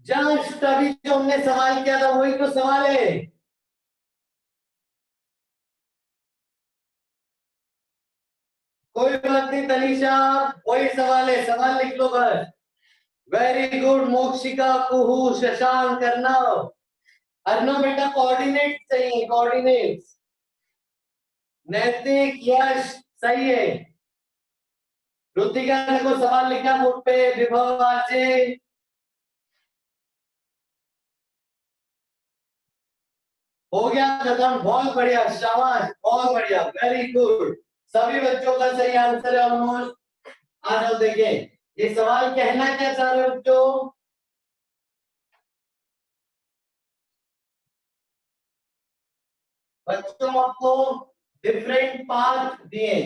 Just अभी जो हमने सवाल किया था वही तो सवाल है। कोई बात नहीं तनीषा, वही सवाल है, सवाल लिख लो बस। वेरी गुड मोक्षिका, कुहू, शशांक, अर्णव। अर्णव बेटा कोऑर्डिनेट चाहिए, कोऑर्डिनेट्स। नैतिक, यश सही है। रुतिका ने को सवाल लिखा बोर्ड पे, विभव आरजे। हो गया खत्म, बहुत बढ़िया, शाबाश, बहुत बढ़िया, वेरी गुड। सभी बच्चों का सही आंसर है ऑलमोस्ट। आ जाओ देखिए, ये सवाल कहना क्या चाह रहे हो बच्चों? बच्चों आपको डिफरेंट पाथ दिए,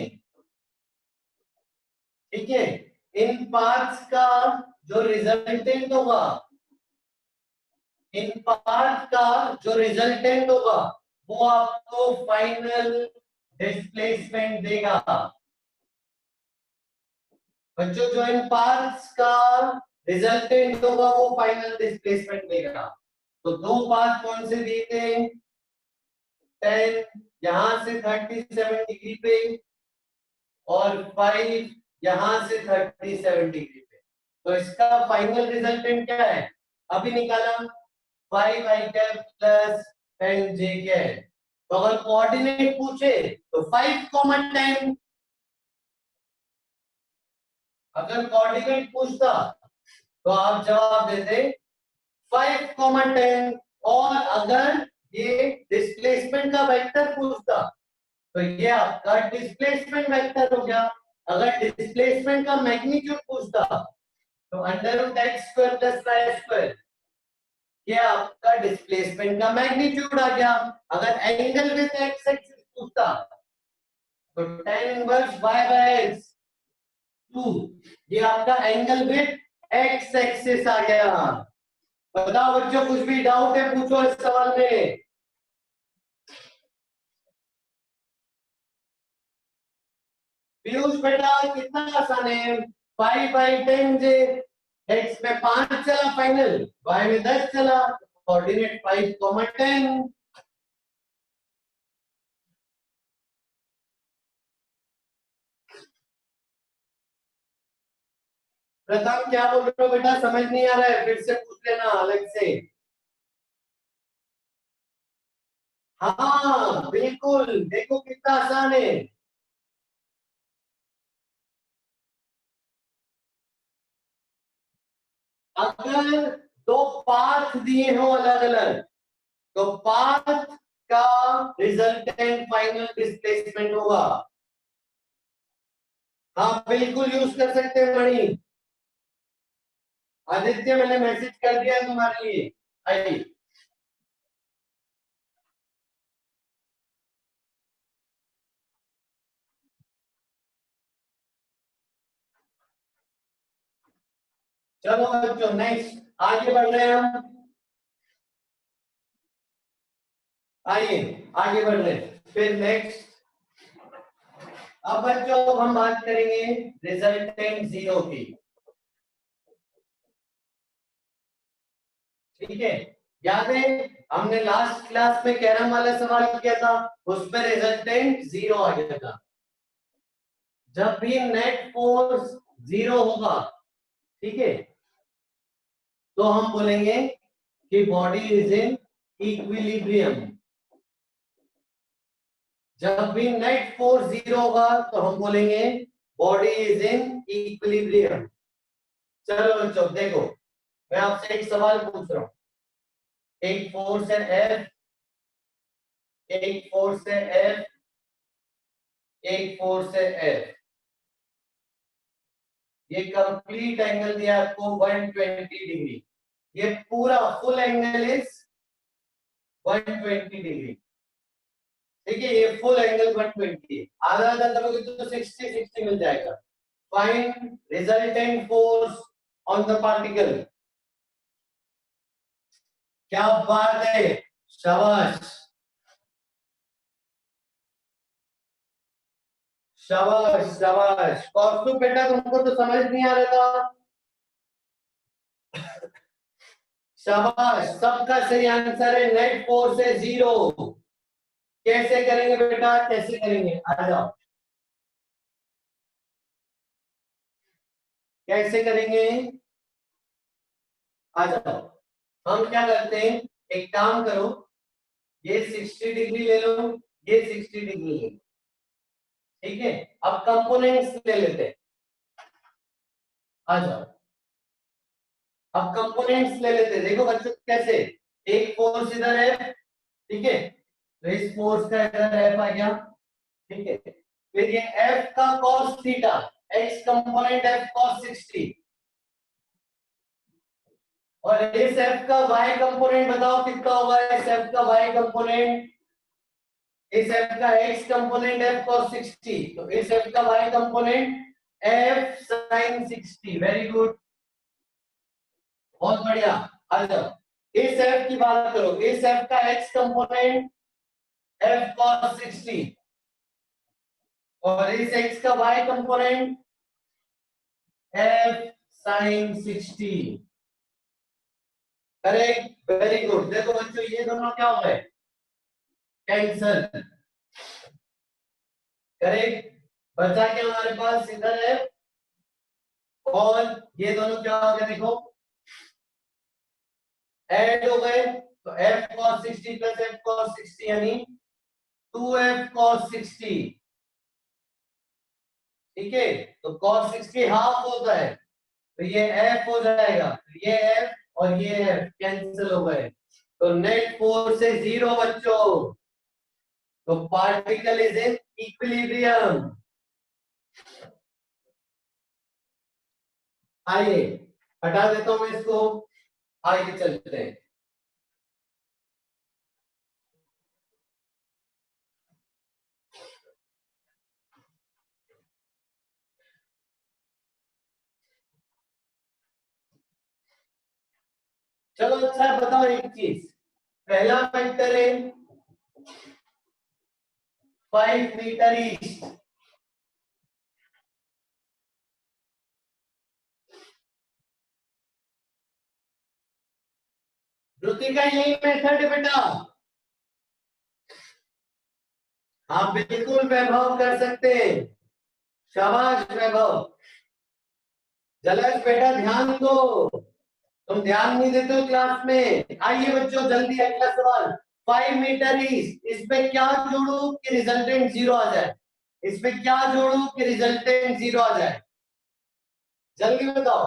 ठीक है। इन पाथ्स का जो रिजल्टेंट होगा, इन पाथ का जो रिजल्टेंट होगा वो आपको फाइनल डिस्प्लेसमेंट देगा। बच्चों जो इन पाथ्स का रिजल्टेंट होगा वो फाइनल डिस्प्लेसमेंट देगा। तो दो पाथ कौन से दिए थे? 10 यहां से 37 डिग्री पे, और 5 यहां से 37 डिग्री पे। तो इसका फाइनल रिजल्टेंट क्या है अभी निकाला? 5 i प्लस 10j। तो अगर कोऑर्डिनेट पूछे तो 5, 10। अगर कोऑर्डिनेट पूछता तो आप जवाब देते 5, 10। और अगर ये डिस्प्लेसमेंट का वेक्टर पूछता तो ये आपका डिस्प्लेसमेंट वेक्टर हो गया। अगर डिस्प्लेसमेंट का मैग्नीट्यूड पूछता तो √x² प्लस y², ये आपका डिस्प्लेसमेंट का मैग्नीट्यूड आ गया। अगर एंगल विद x एक्सिस पूछता तो tan इनवर्स y/x², ये आपका एंगल विद x एक्सिस आ गया। बताओ बच्चों, कुछ भी डाउट है पूछो इस सवाल में। पीयूष बेटा कितना आसान है, 5/10j। x में 5 चला फाइनल, y में 10 चला, कोऑर्डिनेट 5, 10। प्रथम क्या बोल रहे हो बेटा, समझ नहीं आ रहा है, फिर से पूछ लेना अलग से। हाँ बिल्कुल, देखो कितना आसान है। अगर दो पाथ दिए हो अलग अलग तो पाथ का रिजल्टेंट फाइनल डिस्प्लेसमेंट होगा। हाँ बिल्कुल यूज कर सकते हैं मणि। आदित्य मैंने मैसेज कर दिया है तुम्हारे लिए, आइए। चलो बच्चों नेक्स्ट आगे बढ़ रहे हैं हम। आइए आगे बढ़ रहे हैं, फिर नेक्स्ट। अब बच्चों हम बात करेंगे रिजल्टेंट जीरो की, ठीक है। याद है हमने लास्ट क्लास में कैरम वाला सवाल किया था, उसमें रिजल्टेंट जीरो आ गया था। जब भी नेट फोर्स जीरो होगा, ठीक है, तो हम बोलेंगे कि बॉडी इज इन इक्विलिब्रियम। जब भी नेट फोर्स जीरो होगा तो हम बोलेंगे बॉडी इज इन इक्विलिब्रियम। चलो बच्चों देखो, मैं आपसे एक सवाल पूछ रहा हूं। एक फोर्स है एफ, एक फोर्स है एफ, एक फोर्स है एफ। ये कंप्लीट एंगल दिया आपको 120 डिग्री। ये पूरा फुल एंगल इज 120 डिग्री, ठीक है। ये फुल एंगल 120 है, आधा आधा करोगे तो 60 60 मिल जाएगा। Find resultant force on the particle. क्या बात है, शाबाश शाबाश शाबाश। कौस्तुभ बेटा तुमको तो समझ नहीं आ रहा था। शाबाश, सबका सही आंसर है। नेट फोर्स है 0। कैसे करेंगे बेटा, कैसे करेंगे, आ जाओ। कैसे करेंगे, आ जाओ। हम क्या करते हैं, एक काम करो, ये 60 डिग्री ले लो, ये 60 डिग्री ले लो, ठीक है। अब कंपोनेंट्स ले लेते हैं, आ जाओ। अब कंपोनेंट्स ले लेते हैं। देखो बच्चों कैसे, एक फोर्स इधर है, ठीक है, तो इस फोर्स का इधर एफ आ गया, ठीक है। फिर ये एफ का cos theta, x component F cos 60, और इस एफ का वाई कंपोनेंट बताओ कितना होगा। इस एफ का वाई कंपोनेंट, इस एफ का एक्स कंपोनेंट एफ cos 60, तो इस एफ का Y component F sin 60। Very good, बहुत बढ़िया। आ जाओ, इस एफ की बात करो, इस एफ का एक्स कंपोनेंट एफ cos 60, और इस एक्स का Y component F sin 60। Correct, very good. देखो बच्चों ये दोनों क्या हो गए, कैंसल। करेक्ट, बचा क्या हमारे पास, इधर है, और ये दोनों क्या हो गए, देखो ऐड हो गए, तो f cos 60 plus f cos 60 यानी 2f cos 60, ठीक है। तो cos 60 हाफ होता है, तो ये f हो जाएगा, तो ये f और ये f कैंसिल हो गए, तो नेट फोर्स है 0 बच्चों। तो पार्टिकल इज इन इक्विलिब्रियम। आइए हटा देता हूं मैं इसको, आगे चलते हैं। चलो अच्छा बताओ एक चीज, पहला वेक्टर है 5 मीटर ईस्ट, श्रुति का यही मेथड है बेटा। आप बिल्कुल वैभव कर सकते हैं, शाबाश वैभव। जलज बेटा ध्यान दो, तुम ध्यान नहीं देते हो क्लास में। आइए बच्चों जल्दी अगला सवाल, 5 मीटर ईस्ट, इस पे क्या जोड़ू कि रिजल्टेंट 0 आ जाए, इस पे क्या जोड़ू कि रिजल्टेंट 0 आ जाए, जल्दी बताओ।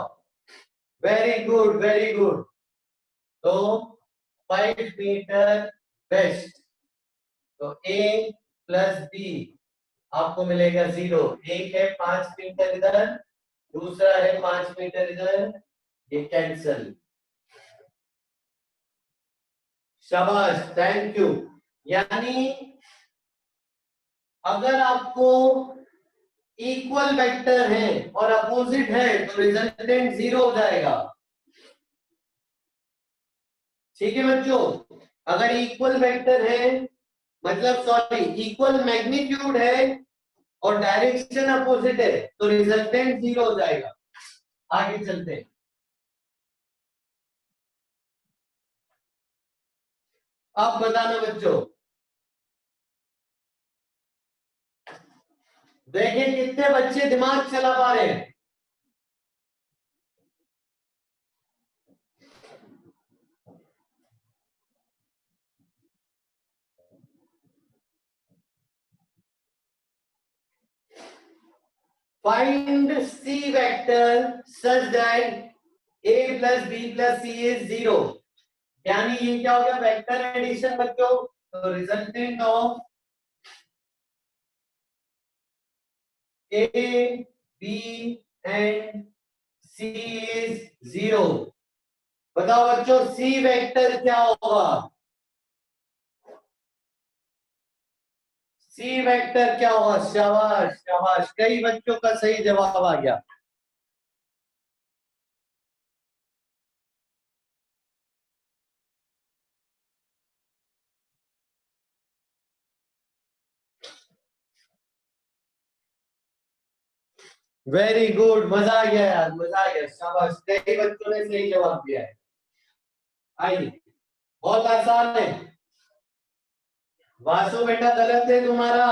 Very good, very good. तो 5 मीटर वेस्ट, तो ए प्लस बी आपको मिलेगा 0। एक है 5 मीटर इधर, दूसरा है 5 मीटर इधर, ये कैंसल। शाबाश, थैंक यू। यानी अगर आपको इक्वल वेक्टर है और अपोजिट है तो रिजल्टेंट 0 हो जाएगा, ठीक है बच्चों। अगर इक्वल वेक्टर है, मतलब सॉरी इक्वल मैग्नीट्यूड है और डायरेक्शन अपोजिट है तो रिजल्टेंट 0 हो जाएगा। आगे चलते हैं, आप बताना बच्चों, देखें कितने बच्चे दिमाग चला पा रहे हैं। Find C vector such that a plus B plus C is 0। यानी ये क्या हो गया, वेक्टर एडिशन बच्चों। तो resultant of A B and C is 0। बताओ बच्चों सी वेक्टर क्या होगा, सी वेक्टर क्या होगा। शाबाश शाबाश, कई बच्चों का सही जवाब आ गया। वेरी गुड, मजा आ गया यार, मजा आ गया, शाबाश, कई बच्चों ने सही जवाब दिया है। आइए, बहुत आसान है। वासु बेटा गलत है तुम्हारा,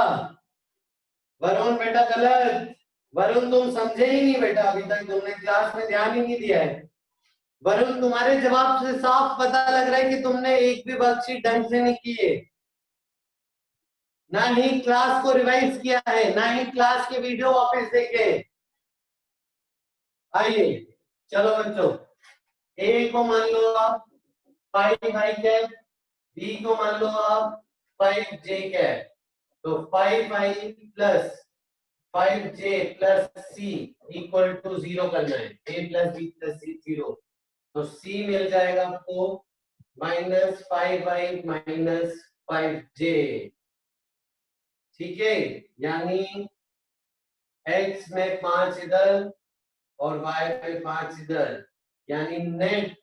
वरुण बेटा गलत। वरुण तुम समझे ही नहीं बेटा, अभी तक तुमने क्लास में ध्यान ही नहीं दिया है। वरुण तुम्हारे जवाब से साफ पता लग रहा है कि तुमने एक भी वर्कशीट ढंग से नहीं की है, ना ही क्लास को रिवाइज किया है, ना ही क्लास के वीडियो वापस देखे। आइए चलो बच्चों, ए को मान लो आप 5i कैप, बी को मान लो आप 5j कैप। तो 5i plus 5j plus c equal to 0 करना है, a plus B plus C 0। तो c मिल जाएगा आपको -5i माइनस 5j। ठीक है, यानी x में 5 इधर और y में 5 इधर, यानी नेट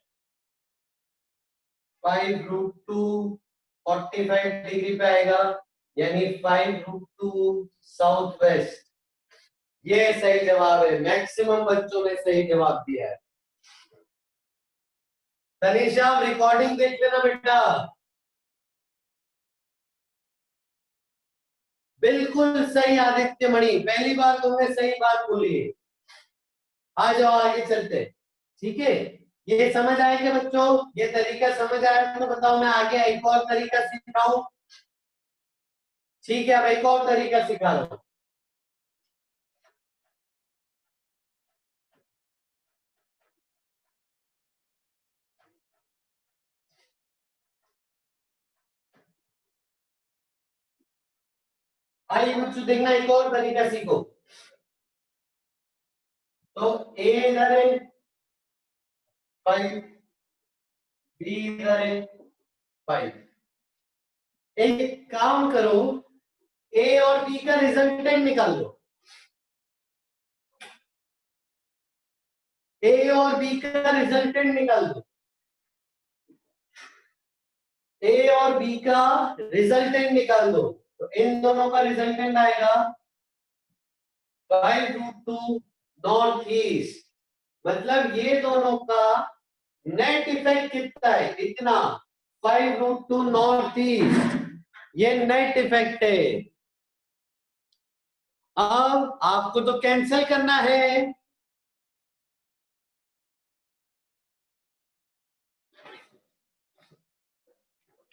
5√2 45 डिग्री पे आएगा, यानी 5√2 साउथ वेस्ट। ये सही जवाब है, मैक्सिमम बच्चों ने सही जवाब दिया है। तनीषा रिकॉर्डिंग देख लेना बेटा। बिल्कुल सही आदित्य मणि, पहली बार तुमने सही बात बोली है। आ जाओ आगे चलते, ठीक है। ये समझ आया क्या बच्चों? ये तरीका समझ आया तो बताओ, मैं आगे एक और तरीका सिखाऊं? ठीक है, अब एक और तरीका सिखा रहा हूं। आइए बच्चों देखना, एक और तरीका सीखो। तो ए इधर है 5, बी इधर है 5। एक काम करो, ए और बी का रिजल्टेंट निकाल लो। ए और बी का रिजल्टेंट निकाल दो। ए और बी का रिजल्टेंट निकाल दो। तो इन दोनों का रिजल्टेंट आएगा 5√2 नॉर्थ ईस्ट। मतलब ये दोनों का नेट इफेक्ट कितना है? इतना 5√2 नॉर्थ ईस्ट, ये नेट इफेक्ट है। अब आपको तो कैंसिल करना है।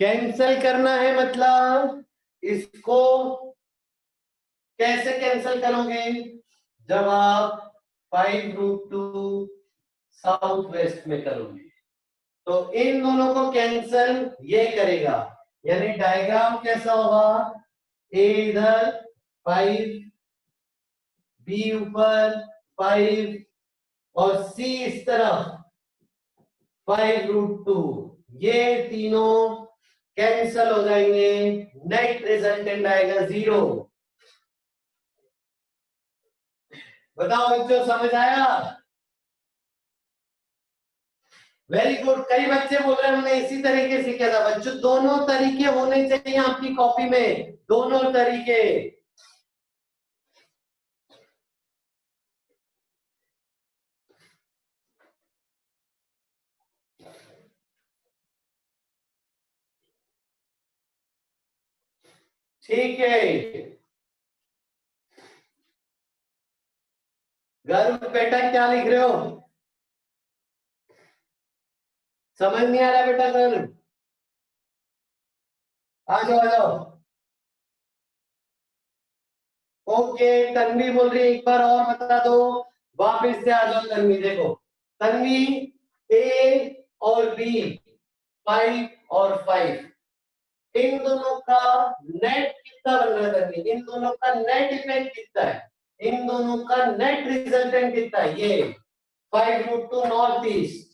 कैंसिल करना है मतलब इसको कैसे कैंसिल करोगे? जब आप 5√2 साउथ वेस्ट में करोगे तो इन दोनों को कैंसिल ये करेगा, यानी डायग्राम कैसा होगा? ए इधर 5, बी ऊपर 5 और सी इस तरफ 5√2। ये तीनों कैंसिल हो जाएंगे, नेट रिजल्टेंट आएगा 0। बताओ बच्चों, समझ आया? Very good. कई बच्चे बोल रहे हैं हमने इसी तरीके से किया था। बच्चों दोनों तरीके होने चाहिए आपकी कॉपी में, दोनों तरीके। ठीक है, गर्व बेटा क्या लिख रहे हो? समझ नहीं आ रहा बेटा गर्व? आ जाओ आ जाओ। ओके, तन्वी बोल रही है एक बार और बता दो। वापस से आ जाओ तन्वी। देखो तन्वी, ए और बी 5 और 5, इन दोनों का नेट कितना बन रहा है तन्वी? इन दोनों का नेट इफेक्ट कितना है? इन दोनों का नेट रिजल्टेंट कितना है? ये 5√2 नॉर्थ ईस्ट।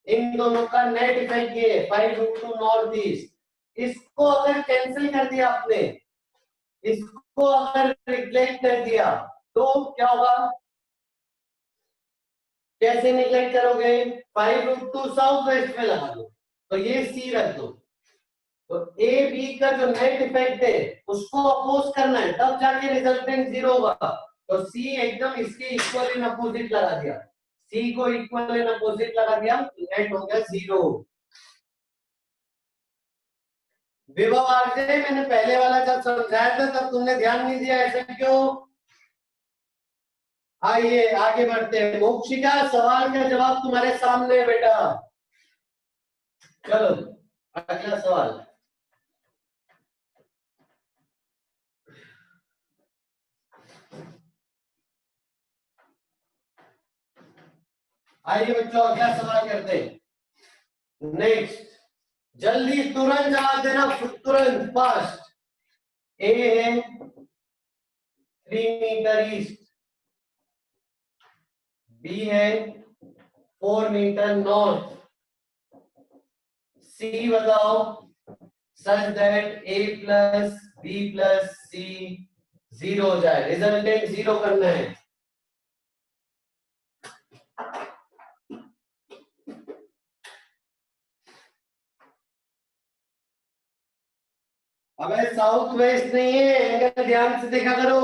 इन दोनों का नेट इफेक्ट ये 5√2 नॉर्थ ईस्ट। इसको अगर कैंसिल कर दिया आपने, इसको अगर निग्लेक्ट कर दिया तो क्या होगा? कैसे निग्लेक्ट करोगे? 5√2 साउथ वेस्ट में लगा दो, तो ये सी रख दो। तो ए बी का जो नेट इफेक्ट है उसको अपोज करना है, तब जाके रिजल्टेंट 0 होगा। तो सी एकदम इसके इक्वल इन अपोजिट लगा दिया, सी को इक्वल इन अपोजिट लगा दिया, नेट हो गया 0। विभव आरजे, मैंने पहले वाला जब समझाया था तब तुमने ध्यान नहीं दिया, ऐसा क्यों? आइए आगे बढ़ते हैं। मोक्षिका, सवाल का जवाब तुम्हारे सामने है बेटा। चलो अगला सवाल। आइए बच्चों अगला सवाल करते हैं। नेक्स्ट, जल्दी तुरंत जवाब देना, तुरंत फास्ट। ए है 3 मीटर ईस्ट, बी है 4 मीटर नॉर्थ, सी बताओ such that A plus B plus C 0 हो जाए। रिजल्टेंट 0 करना है। अबे साउथ वेस्ट नहीं है, एंगल ध्यान से देखा करो।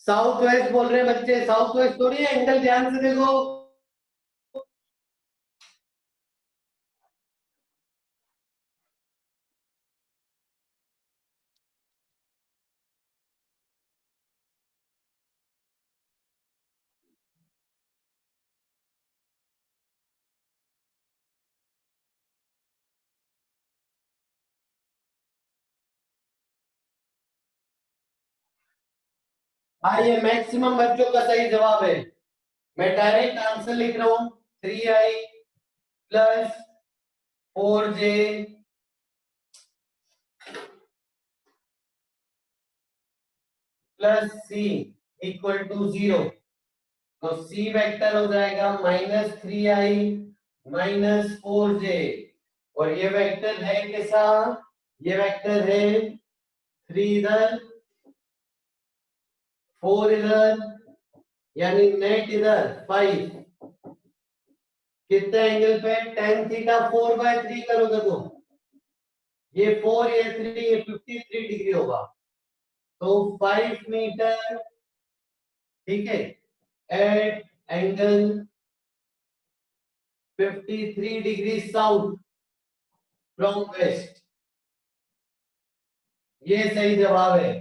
साउथ वेस्ट बोल रहे हैं बच्चे, साउथ वेस्ट थोड़ी है, एंगल ध्यान से देखो। हाँ ये मैक्सिमम बच्चों का सही जवाब है। मैं डायरेक्ट आंसर लिख रहा हूं, 3i plus 4j plus C equal to 0। तो सी वेक्टर हो जाएगा -3i -4j, और ये वेक्टर है कैसा? ये वेक्टर है 3 इधर 4 इधर, यानी नेट इधर 5। कितने एंगल पे? tan थीटा 4/3 करो देखो, ये 4 ये 3 ये 53 डिग्री होगा। तो 5 मीटर, ठीक है, at angle 53 degree south from west, ये सही जवाब है।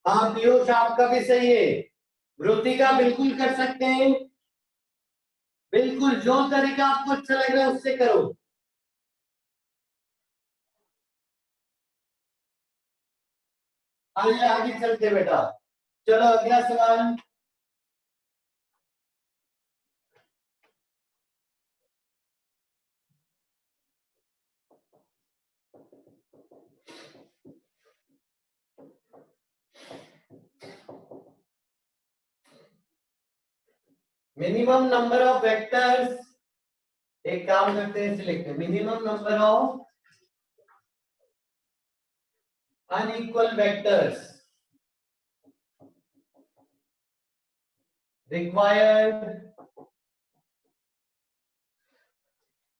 हाँ पीयूष आपका भी सही है। वृत्तिका बिल्कुल कर सकते हैं, बिल्कुल जो तरीका आपको अच्छा लग रहा है उससे करो। आइए आगे चलते बेटा। चलो अगला सवाल। मिनिमम नंबर ऑफ वेक्टर्स, एक काम करते हैं, लिखते हैं minimum number of unequal vectors required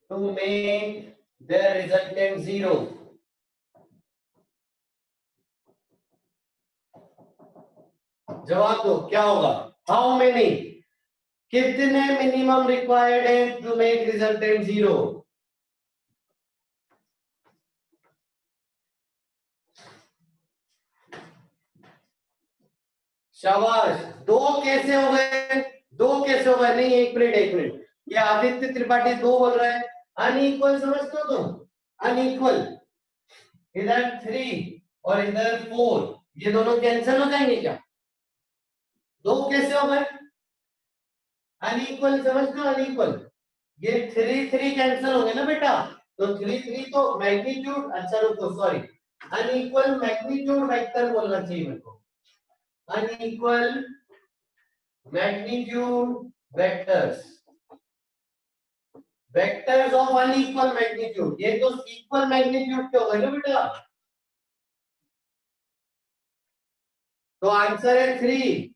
to make their resultant 0। जवाब दो क्या होगा? हाउ मेनी, कितने मिनिमम रिक्वायर्ड है टू मेक रिजल्टेंट 0? शाबाश। दो कैसे हो गए? दो कैसे हो गए? नहीं एक मिनट एक मिनट, ये आदित्य त्रिपाठी दो बोल रहा है। अनइक्वल समझते हो तुम? अनइक्वल, इधर 3 और इधर 4, ये दोनों कैंसिल हो जाएंगे क्या? दो कैसे हो गए? अनइक्वल समझते हो? अनइक्वल, ये 3 कैंसिल होंगे ना बेटा, तो 3 तो मैग्नीट्यूड, अच्छा रुको सॉरी, अनइक्वल मैग्नीट्यूड वेक्टर बोलना चाहिए मेरे को। Unequal magnitude vectors, vectors of unequal magnitude, ये तो इक्वल मैग्नीट्यूड के हो गए ना बेटा, तो आंसर है 3।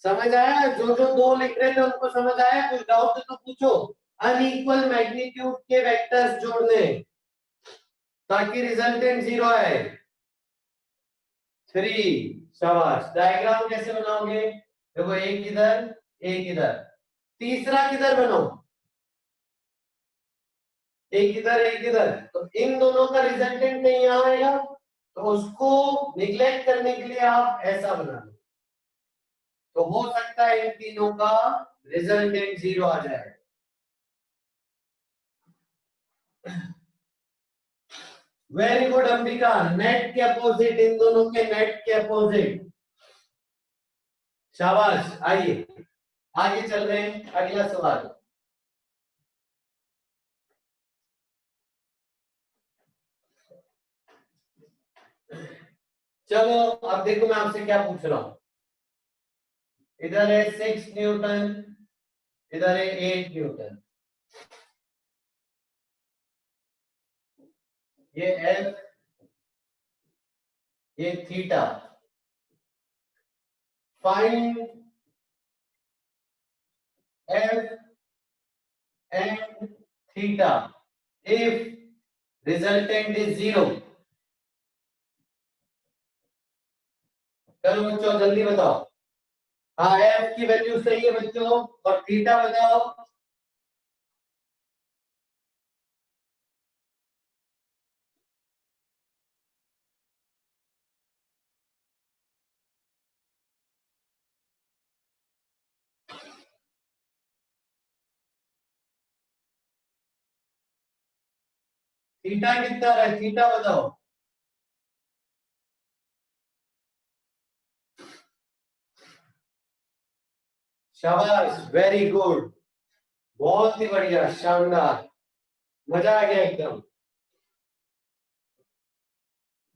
समझ आया? जो जो दो लिख रहे थे उनको समझ आया? कुछ डाउट है तो पूछो। अनइक्वल मैग्नीट्यूड के वेक्टर्स जोड़ने ताकि रिजल्टेंट 0 आए। 3, शाबाश। डायग्राम कैसे बनाओगे? देखो एक इधर एक इधर, तीसरा किधर बनाओ? एक इधर एक इधर, तो इन दोनों का रिजल्टेंट नहीं आएगा, तो उसको निग्लेक्ट करने के लिए आप ऐसा बना लो, तो हो सकता है इन तीनों का रिजल्टेंट 0 आ जाए। वेरी गुड अंबिका, नेट के अपोजिट, इन दोनों के नेट के अपोजिट, शाबाश। आइए आगे चल रहे हैं, अगला सवाल। चलो अब देखो मैं आपसे क्या पूछ रहा हूं। इधर है 6 न्यूटन, इधर है 8 न्यूटन, ये एफ, ये theta. Find F and theta if resultant is 0। चलो बच्चों जल्दी बताओ। हाँ एफ की वैल्यू सही है बच्चों, और थीटा बताओ। थीटा कितना है, थीटा बताओ। शाबाश, वेरी गुड, बहुत ही बढ़िया, शानदार, मजा आ गया एकदम,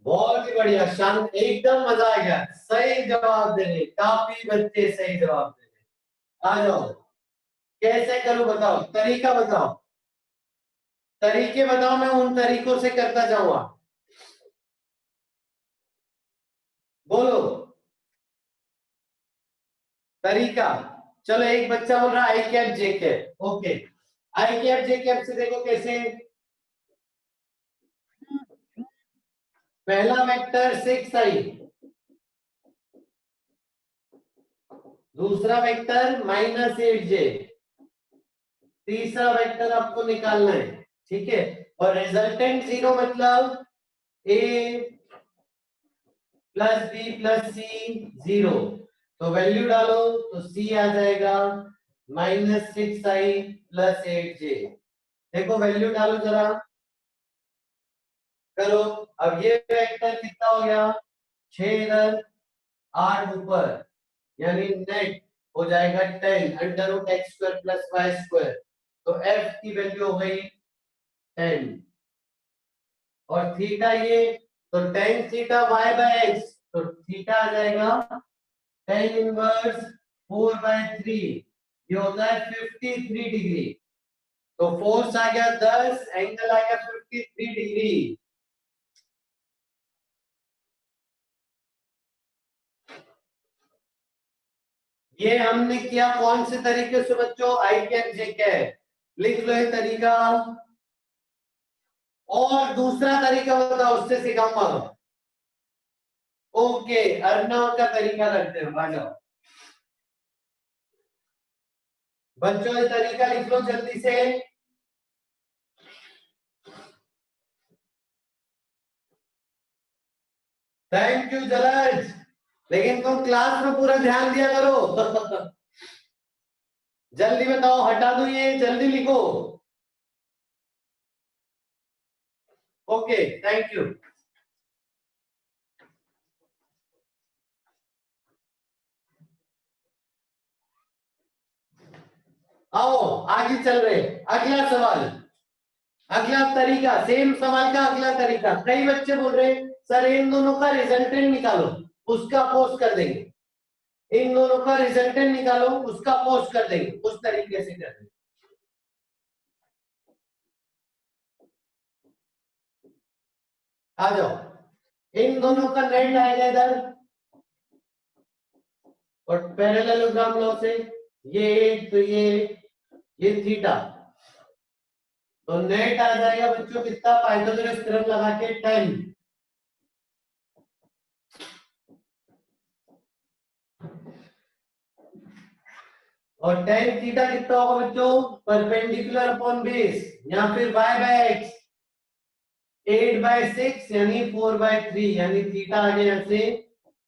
बहुत ही बढ़िया, शांत, एकदम मजा आ गया। सही जवाब दे रहे, काफी बच्चे सही जवाब दे रहे। आ जाओ, कैसे करूं बताओ, तरीका बताओ, तरीके बताओ, मैं उन तरीकों से करता जाऊंगा। बोलो तरीका। चलो एक बच्चा बोल रहा आई कैप जे कैप, ओके। आई कैप जे कैप से देखो कैसे। पहला वेक्टर 6i, दूसरा वेक्टर -8j, तीसरा वेक्टर आपको निकालना है, ठीक है। और रिजल्टेंट 0 मतलब a plus B plus C 0, तो वैल्यू डालो तो c आ जाएगा -6i प्लस 8j। देखो वैल्यू डालो जरा, करो। अब ये वेक्टर कितना हो गया, 6 इधर 8 ऊपर, यानी नेट हो जाएगा 10 under root X square plus Y square, तो f की वैल्यू हो गई 10। और थीटा ये, तो tan theta y by X, तो थीटा आ जाएगा tan इनवर्स 4/3, ये होता है 53 डिग्री। तो फोर्स आ गया 10, एंगल आ गया 53 डिग्री। ये हमने किया कौन से तरीके से बच्चों, आई कैप जे कैप, लिख लो ये तरीका। और दूसरा तरीका बताओ, उससे सिखाऊंगा। ओके, अर्नव का तरीका करते हैं, आ जाओ बच्चों, ये तरीका लिख लो जल्दी से। थैंक यू जलज, लेकिन तुम क्लास में पूरा ध्यान दिया करो। जल्दी बताओ, हटा दो ये, जल्दी लिखो। Okay thank you. आओ आगे चल रहे, अगला सवाल, अगला तरीका, सेम सवाल का अगला तरीका। कई बच्चे बोल रहे हैं सर इन दोनों का रिजल्टेंट निकालो, उसका पोस्ट कर देंगे। इन दोनों का रिजल्टेंट निकालो, उसका पोस्ट कर देंगे, उस तरीके से कर देंगे। आ जाओ, इन दोनों का नेट आएगा इधर, और पैरेललोग्राम लॉ से ये, तो ये थीटा, तो नेट आ जाएगा बच्चों कितना, पाइथागोरस थ्योरम लगा के 10। और tan थीटा कितना होगा बच्चों, परपेंडिकुलर अपॉन बेस, या फिर y बाय एक्स 8/6 यानी 4/3, यानी थीटा आ गया यहाँ से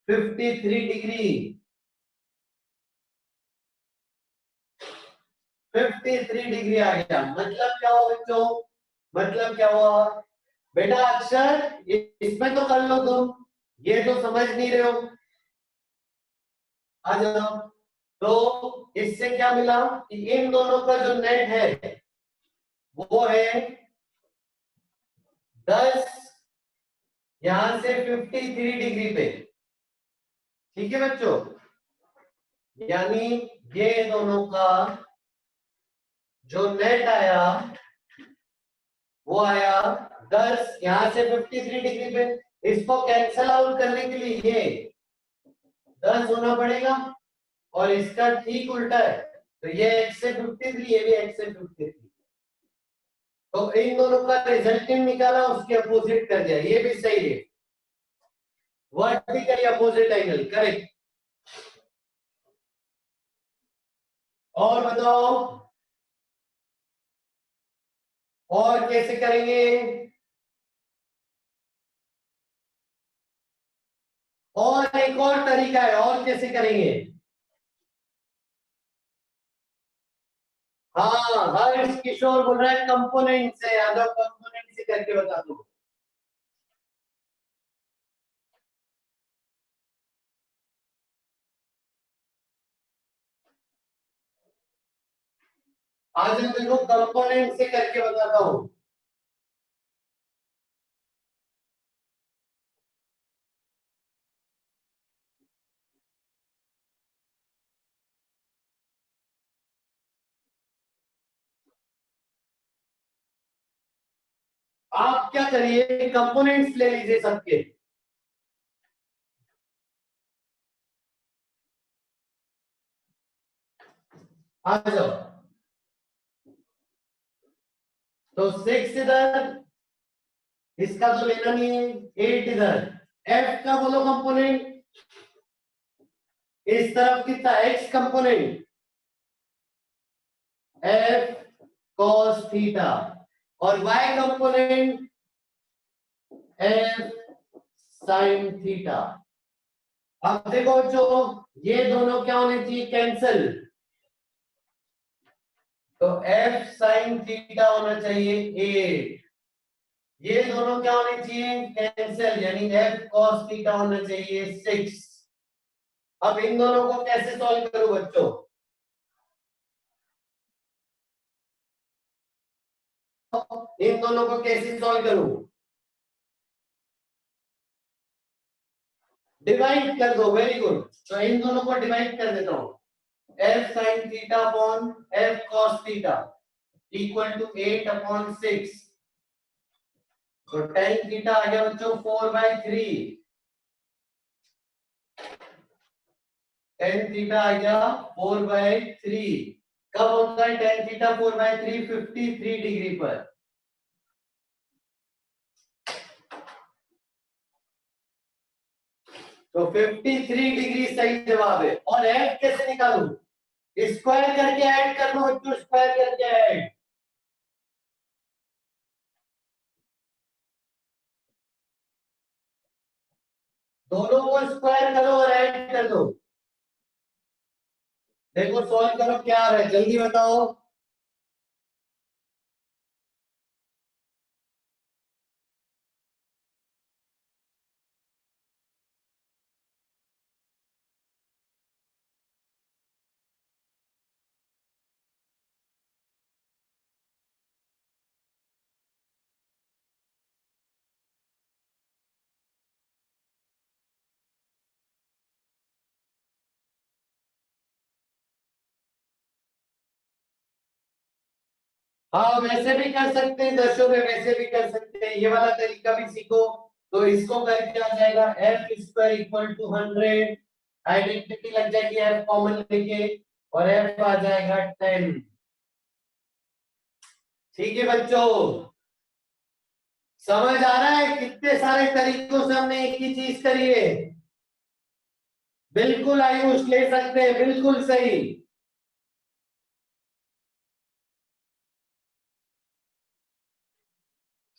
53 डिग्री। 53 डिग्री आ गया। मतलब क्या हुआ बच्चों, मतलब क्या हुआ बेटा, अक्षर इसमें तो कर लो तुम, ये तो समझ नहीं रहे हो। आ जाओ। तो इससे क्या मिला कि इन दोनों का जो नेट है वो है 10, यहां से 53 डिग्री पे। ठीक है बच्चों, यानी ये दोनों का जो नेट आया वो आया 10, यहां से 53 डिग्री पे। इसको कैंसल आउट करने के लिए ये 10 होना पड़ेगा, और इसका ठीक उल्टा है, तो ये x से 53, ये भी x से 53। तो इन दोनों का रिजल्टेंट निकाला, उसके अपोजिट कर दिया, ये भी सही है। Vertically opposite angle correct. और बताओ, और कैसे करेंगे, और एक और तरीका है, और कैसे करेंगे। हाँ, हर्ष किशोर बोल रहा है कंपोनेंट से, यादव कंपोनेंट से करके बता दो। आज हम देखो कंपोनेंट से करके बताता हूं। आप क्या करिए, कंपोनेंट्स ले लीजिए सबके। आ जाओ। तो 6 इधर, इसका तो लेना नहीं है, 8 इधर। एफ का बोलो कंपोनेंट, इस तरफ कितना X component, F cos theta, और Y component F sine theta. अब देखो जो ये दोनों क्या होने चाहिए, कैंसल। तो एफ साइन थीटा होना चाहिए 8, ये दोनों क्या होने चाहिए, कैंसल, यानी एफ कॉस थीटा होना चाहिए 6। अब इन दोनों को कैसे सॉल्व करूं बच्चों, इन दोनों को कैसे सॉल्व करूं, डिवाइड कर दो, वेरी गुड। तो इन दोनों को डिवाइड कर देता हूं, F sine theta upon F cos theta equal to 8/6। तो टेन थीटा आ गया बच्चों 4/3, टेन थीटा आ गया 4/3। कब होता है टेन थीटा 4/3, 53 डिग्री पर। तो 53 डिग्री सही जवाब है। और ऐड कैसे निकालूं, स्क्वायर करके ऐड कर लो बच्चों, स्क्वायर करके ऐड। दोनों को स्क्वायर करो और ऐड कर दो। देखो सॉल्व करो क्या आ रहा है, जल्दी बताओ। हाँ, वैसे भी कर सकते हैं दर्शों में, वैसे भी कर सकते हैं, ये वाला तरीका भी सीखो। तो इसको करके आ जाएगा F square equal to 100, identity लग जाएगी एफ कॉमन लेके, और एफ आ जाएगा 10। ठीक है बच्चों, समझ आ रहा है कितने सारे तरीकों से हमने एक ही चीज करी है। बिल्कुल आयुष ले सकते हैं, बिल्कुल सही।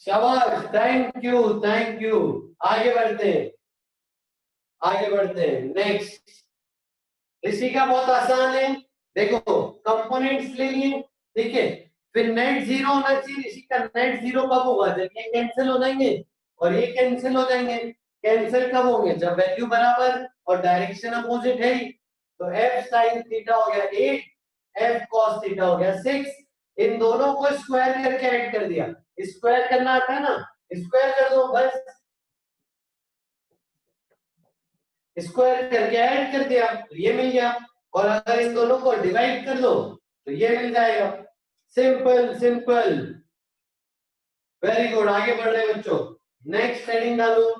शाबाश, थैंक यू थैंक यू। आगे बढ़ते हैं, आगे बढ़ते हैं। नेक्स्ट, ऋषि का बहुत आसान है। देखो कंपोनेंट्स ले लिए, ठीक है। फिर नेट जीरो होना चाहिए। ऋषि का नेट जीरो कब होगा? जब ये कैंसिल हो जाएंगे और ये कैंसिल हो जाएंगे। कैंसिल कब होंगे? जब वैल्यू बराबर और डायरेक्शन अपोजिट है। तो एफ साइन थीटा हो गया 8, एफ कॉस थीटा हो गया 6। इन दोनों को स्क्वायर करके ऐड कर दिया। स्क्वायर करना आता है ना, स्क्वायर कर दो बस। स्क्वायर करके ऐड कर दिया तो ये मिल गया। और अगर इन दोनों को डिवाइड कर दो तो ये मिल जाएगा। Simple simple, very good. आगे बढ़ रहे बच्चों, नेक्स्ट हेडिंग डालो।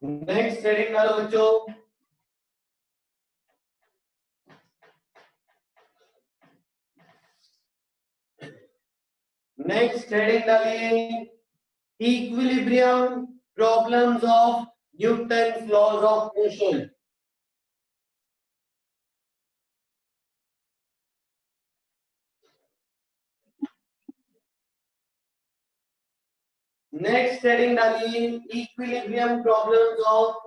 नेक्स्ट हेडिंग डालो बच्चों। नेक्स्ट हेडिंग डालिए, equilibrium problems of Newton laws of motion. Next heading डालिए, इक्विलिब्रियम प्रॉब्लम्स ऑफ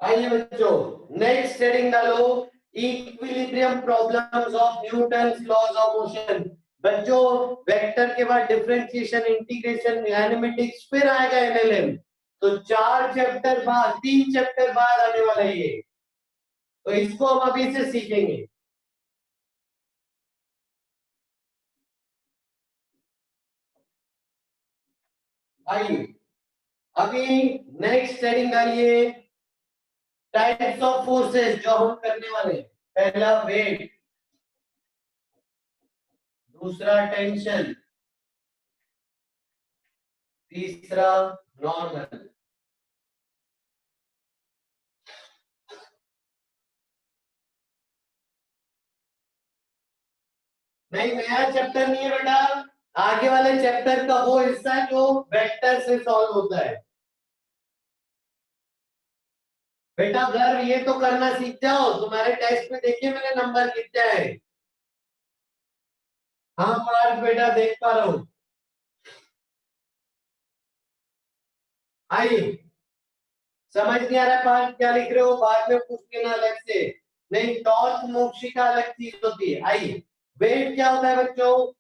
आइए बच्चों, नेक्स्ट हेडिंग डालो, equilibrium problems of Newton's laws of motion. बच्चों वेक्टर के बाद डिफरेंशिएशन, इंटीग्रेशन, एनालिटिक्स, फिर आएगा एनएलएम। तो 4 चैप्टर बाद, 3 चैप्टर बाद आने वाला है ये। तो इसको हम अभी से सीखेंगे। आइए अभी नेक्स्ट हेडिंग डालिए, टाइप्स ऑफ फोर्सेस जो हम करने वाले हैं। पहला वेट, दूसरा टेंशन, तीसरा नॉर्मल। नहीं, नया चैप्टर नहीं है बेटा। आगे वाले चैप्टर का वो हिस्सा है जो वेक्टर से सॉल्व होता है। बेटा घर ये तो करना सीख जाओ। तुम्हारे टेस्ट में देखिए मेरे नंबर कितने हैं। हाँ पार्थ बेटा, देख पा रहा हूँ। आइए, समझ नहीं आ रहा पार्थ क्या लिख रहे हो, बाद में पूछ लेना अलग से। नहीं, टॉर्च मोक्षिका अलग चीज होती है। आइए, वेट क्या होता है बच्चों?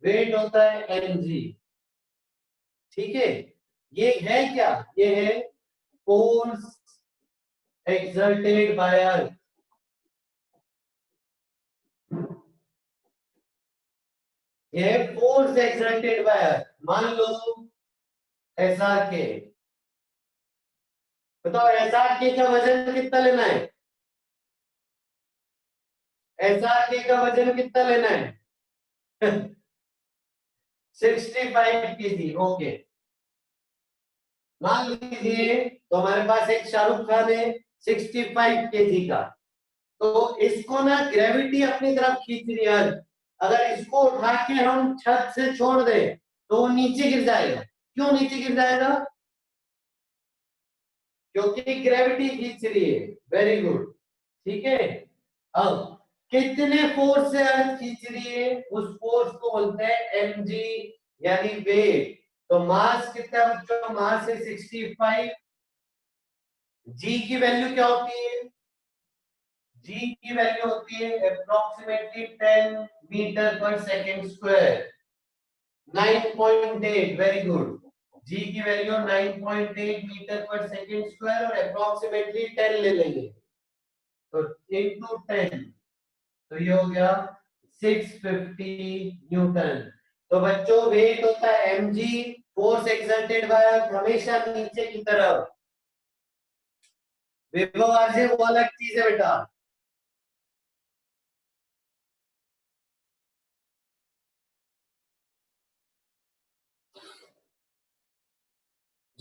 वेट होता है एमजी, ठीक है। ये है क्या? ये है फोर्स exerted by earth। ये फोर्स exerted by earth। मान लो एस आर के, बताओ एस आर के का वजन कितना लेना है? एस आर के का वजन कितना लेना है? 65 kg। ओके, मान लीजिए तो हमारे पास एक शाहरुख खान है 65 kg का। तो इसको ना ग्रेविटी अपनी तरफ खींच रही है। अगर इसको उठा के हम छत से छोड़ दें तो वो नीचे गिर जाएगा। क्यों नीचे गिर जाएगा? क्योंकि ग्रेविटी खींच रही है। वेरी गुड, ठीक है। अब कितने फोर्स से अर्थ खींच रही है, उस फोर्स को बोलते हैं mg, यानी वेट। तो मास कितना है बच्चों? मास है 65। जी की वैल्यू क्या होती है? जी की वैल्यू होती है approximately 10 metre per second square. 9.8, very good. G की value 9.8 metre per second square और अप्रोक्सीमेटली 10 ले लेंगे तो इनटू 10, तो ये हो गया 650 न्यूटन। तो बच्चों वेट होता है mg, फोर्स एक्सर्टेड बाय हमेशा नीचे की तरफ। विभव आरजे वो अलग चीज है बेटा।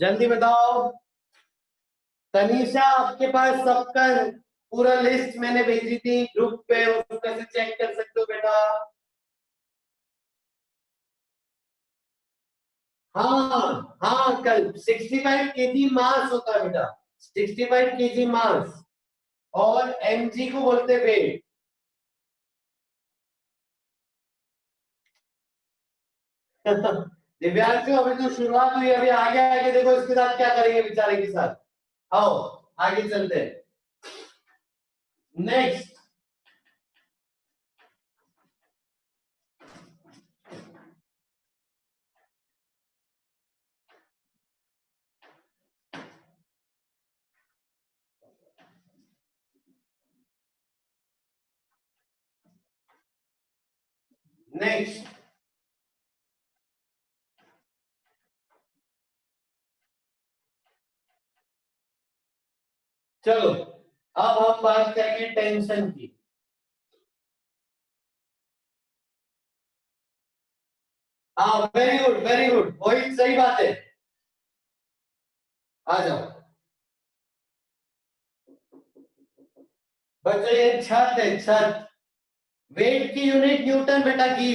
जल्दी बताओ। तनीषा, आपके पास सबका पूरा लिस्ट मैंने भेजी थी ग्रुप पे, उसमें से चेक कर सकते हो बेटा। हाँ हाँ, कल 65 kg मास होता है बेटा, 65 kg मास, और mg को बोलते वेट। दिव्यांशु, अभी तो शुरुआत हुई, अभी आगे आगे देखो इसके साथ क्या करेंगे बेचारे के साथ। आओ आगे चलते हैं। नेक्स्ट, नेक्स्ट, चलो अब हम बात करेंगे टेंशन की। हाँ, वेरी गुड वेरी गुड, वही सही बात है। आ जाओ बच्चों, ये छत है, छत। वेट की यूनिट न्यूटन बेटा की।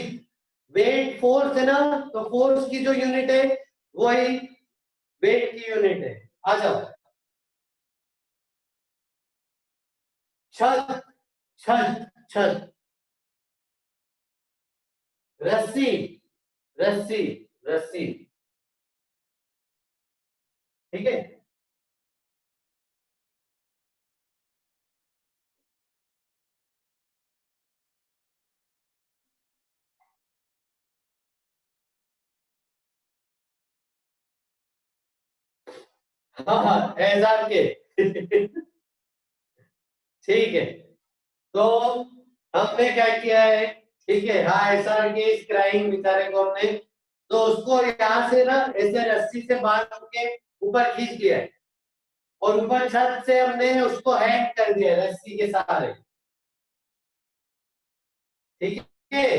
वेट फोर्स है ना, तो फोर्स की जो यूनिट है वही वेट की यूनिट है। आ जाओ। छत, छत, छत। रस्सी, रस्सी, रस्सी। ठीक है। हाँ हाँ, एहसान के। ठीक है, तो हमने क्या किया है, ठीक है, हाँ एहसान के इस क्राइम बेचारे को हमने, तो उसको यहाँ से ना ऐसे रस्सी से बांध के ऊपर खींच दिया है, और ऊपर छत से हमने उसको हैंग कर दिया है रस्सी के सहारे। ठीक है।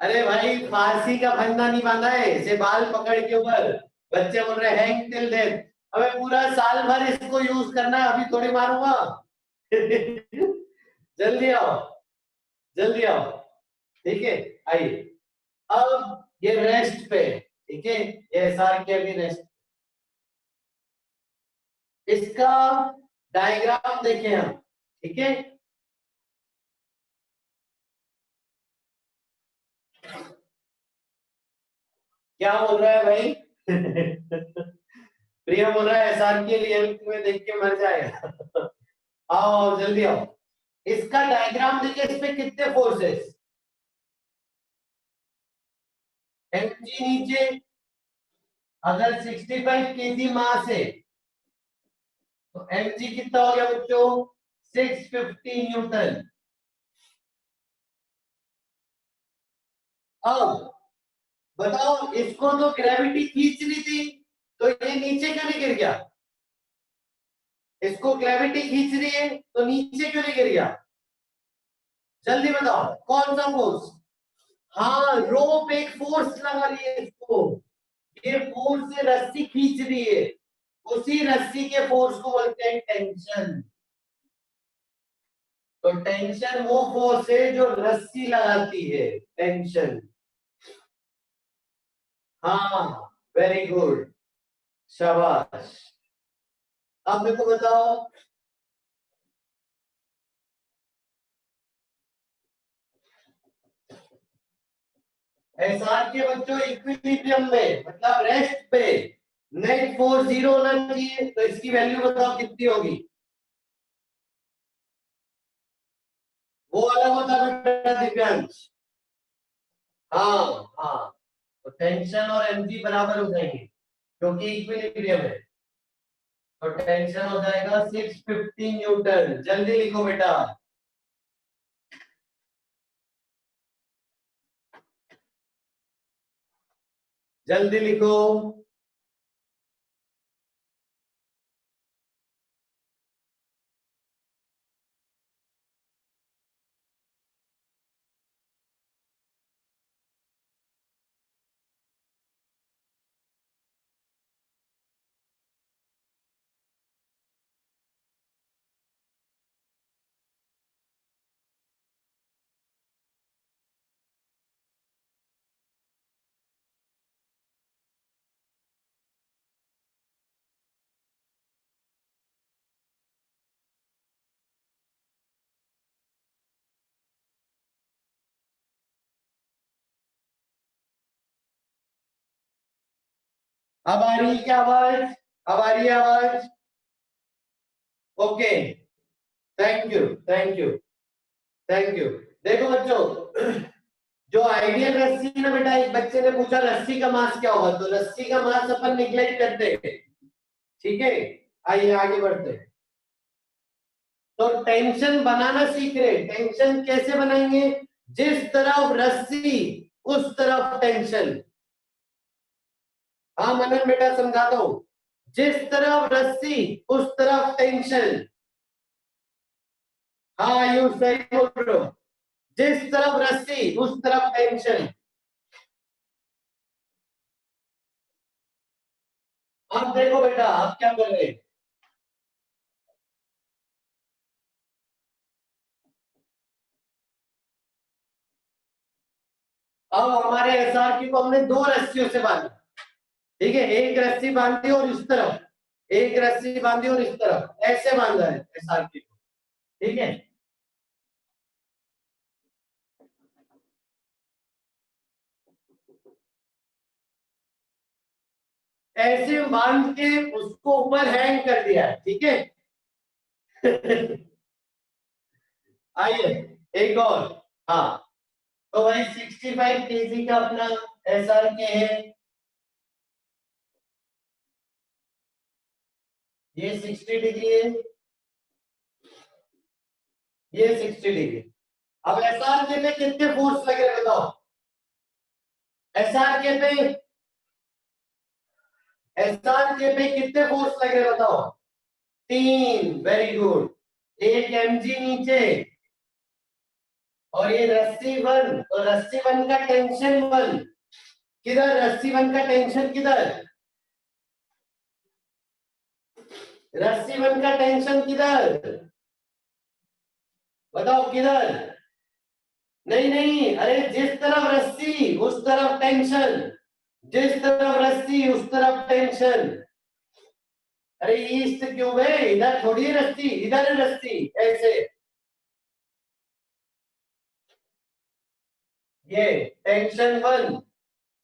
अरे भाई, फांसी का फंदा नहीं बांधा है, इसे बाल पकड़ के ऊपर। बच्चे बोल रहे हैंग टिल डेथ। अबे पूरा साल भर इसको यूज करना है, अभी थोड़ी मारूंगा। जल्दी आओ, जल्दी आओ। ठीक है, आइए। अब ये रेस्ट पे, ठीक है, ये एसआर के अभी रेस्ट। इसका डायग्राम देखें हम, ठीक है। क्या बोल रहा है भाई? प्रिया बोल रहा है एसआर के लिए तुम्हें देख के मर जाएगा। आओ आओ, जल्दी आओ। इसका डायग्राम देखिए, इस पे कितने फोर्सेस। एमजी नीचे, अगर 65 kg मास है तो एमजी कितना हो गया बच्चों? 650 न्यूटन। अब बताओ, इसको तो ग्रेविटी खींच रही थी, तो ये नीचे क्यों नहीं गिर गया? इसको ग्रेविटी खींच रही है तो नीचे क्यों नहीं गिर गया? जल्दी बताओ कौन सा फोर्स? हाँ, रोप एक फोर्स लगा रही है इसको, ये फोर्स से रस्सी खींच रही है, उसी रस्सी के फोर्स को बोलते हैं टेंशन। तो टेंशन वो फोर्स है जो रस्सी लगाती है, टेंशन। हाँ, वेरी गुड, शाबाश। अब मेरे को बताओ, एसआर के बच्चों इक्विलिब्रियम में मतलब रेस्ट पे नेट फोर्स जीरो होना चाहिए, तो इसकी वैल्यू बताओ कितनी होगी? वो अलग होता है बेटा दिव्यांश। हाँ हाँ, तो टेंशन और एमजी बराबर हो जाएंगे क्योंकि इक्विलिब्रियम है। तो टेंशन हो जाएगा 650 न्यूटन। जल्दी लिखो बेटा, जल्दी लिखो। अब आ रही है क्या आवाज? अब आ रही है आवाज? Okay, thank you thank you thank you. देखो बच्चों, जो आइडियल रस्सी है ना बेटा, एक बच्चे ने पूछा रस्सी का मास क्या होगा, तो रस्सी का मास अपन निग्लेक्ट करते हैं, ठीक है। आइए आगे बढ़ते हैं। तो टेंशन बनाना सीख रहे, टेंशन कैसे बनाएंगे? जिस तरफ रस्सी उस तरफ टेंशन। हाँ मनन बेटा समझाता हूं, जिस तरफ रस्सी उस तरफ टेंशन। हाँ आयुष सही बोल रहे हो, जिस तरफ रस्सी उस तरफ टेंशन। अब देखो बेटा, आप क्या कर रहे हैं? अब हमारे एसआरक्यू को हमने दो रस्सियों से बांधा, ठीक है, एक रस्सी बांधी और इस तरफ, एक रस्सी बांधी और इस तरफ, ऐसे बांधा है एसआरक्यू को, ठीक है। ऐसे बांध के उसको ऊपर हैंग कर दिया है, ठीक है। आइए एक और। हाँ, तो भाई 65 केजी का अपना एसआर के है, ये 60 डिग्री है, ये 60 डिग्री। अब एसआर के पे कितने फोर्स लग रहे बताओ? एसआर के पे, एसआर के पे कितने फोर्स लग रहे बताओ? तीन, वेरी गुड। एक एमजी नीचे, और ये रस्सी वन, तो रस्सी वन का टेंशन वन किधर? रस्सी वन का टेंशन किधर? रस्सी वन का टेंशन किधर? बताओ किधर? नहीं नहीं, अरे जिस तरफ रस्सी उस तरफ टेंशन, जिस तरफ रस्सी उस तरफ टेंशन। अरे ईस्ट क्यों है? इधर थोड़ी है रस्सी, इधर है रस्सी, ऐसे। ये टेंशन वन,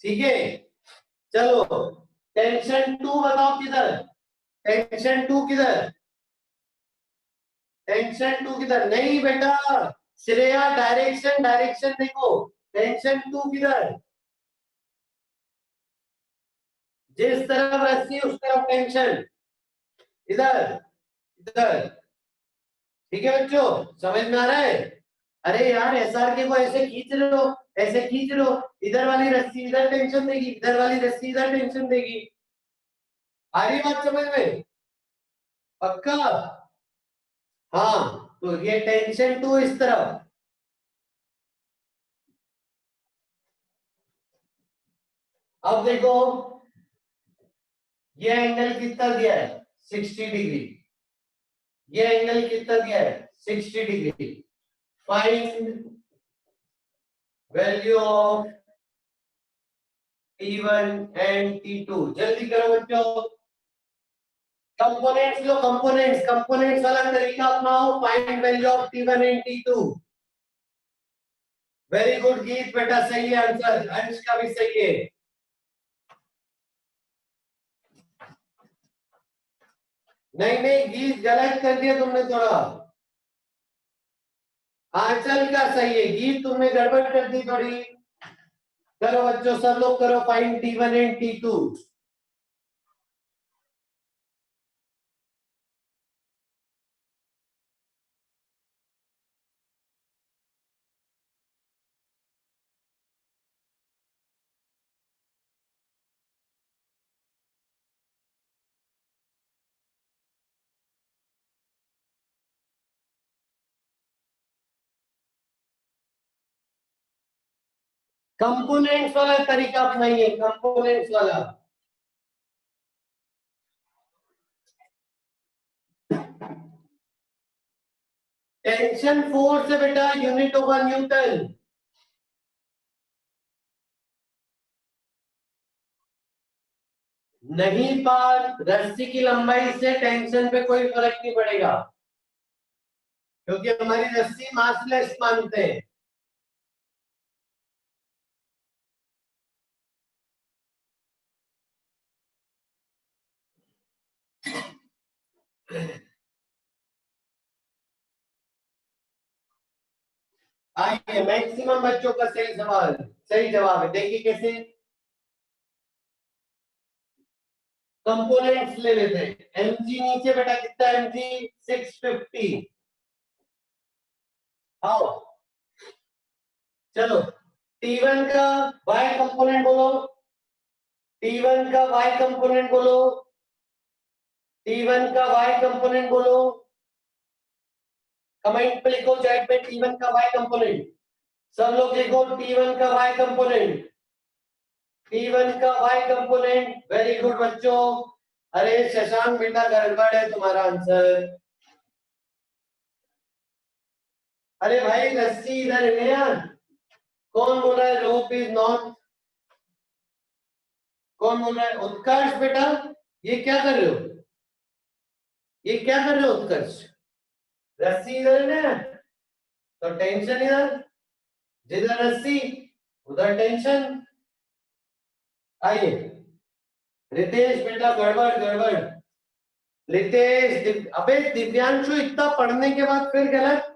ठीक है। चलो टेंशन टू बताओ किधर? टेंशन टू किधर? टेंशन टू किधर? नहीं बेटा, श्रेया डायरेक्शन, डायरेक्शन देखो। टेंशन टू किधर? जिस तरफ रस्सी उस तरफ टेंशन, इधर, इधर, ठीक है बच्चों, समझ में आ रहा है? अरे यार एसआर के को ऐसे खींच रहे हो, ऐसे खींच रहे हो, इधर वाली रस्सी इधर टेंशन देगी, इधर वाली रस्सी इधर टेंशन देगी। आ रही बात समझ में? पक्का? हाँ, तो ये टेंशन टू इस तरफ। अब देखो, ये एंगल कितना दिया है? 60 डिग्री। ये एंगल कितना दिया है? 60 degree. Find value of T1 and T2, जल्दी करो बच्चों। कंपोनेंट्स लो, कंपोनेंट्स, कंपोनेंट्स वाला तरीका अपनाओ, find value of T1 and T2। Very good गीत बेटा, सही है आंसर, अंश का भी सही है। नहीं नहीं, गीत गलत कर दिया तुमने थोड़ा। आंचल का सही है, गीत तुमने गड़बड़ कर दी थोड़ी। करो बच्चों, सब लोग करो, find T1 and T2। Components वाला तरीका अपनाइए, कंपोनेंट्स वाला। टेंशन फोर्स है बेटा, यूनिट होगा न्यूटन। नहीं पार, रस्सी की लंबाई से टेंशन पे कोई फर्क नहीं पड़ेगा, क्योंकि हमारी रस्सी मासलेस मानते हैं। आइए, मैक्सिमम बच्चों का सही सवाल, सही जवाब है। देखिए कैसे कंपोनेंट्स ले लेते हैं। mg नीचे बेटा कितना है? mg 650। आओ चलो, T1 का y कंपोनेंट बोलो, T1 का y कंपोनेंट बोलो, T1 का y कंपोनेंट बोलो। कमेंट पे लिखो, चैट पे T1 का y कंपोनेंट। सब लोग लिखो T1 का y कंपोनेंट, T1 का y कंपोनेंट। वेरी गुड बच्चों। अरे शशांक बेटा गड़बड़ है तुम्हारा आंसर। अरे भाई रस्सी इधर है यार। कौन बोल रहा है रोप इज नॉट? कौन बोल रहा है? उत्कर्ष बेटा, ये क्या कर रहे हो? ये क्या कर रहे हो उत्कर्ष? रस्सी इधर है ना, तो टेंशन इधर। जिधर रस्सी उधर टेंशन। आइए रितेश बेटा, गड़बड़ गड़बड़। रितेश अबे दिव्यांशु इतना पढ़ने के बाद फिर गलत।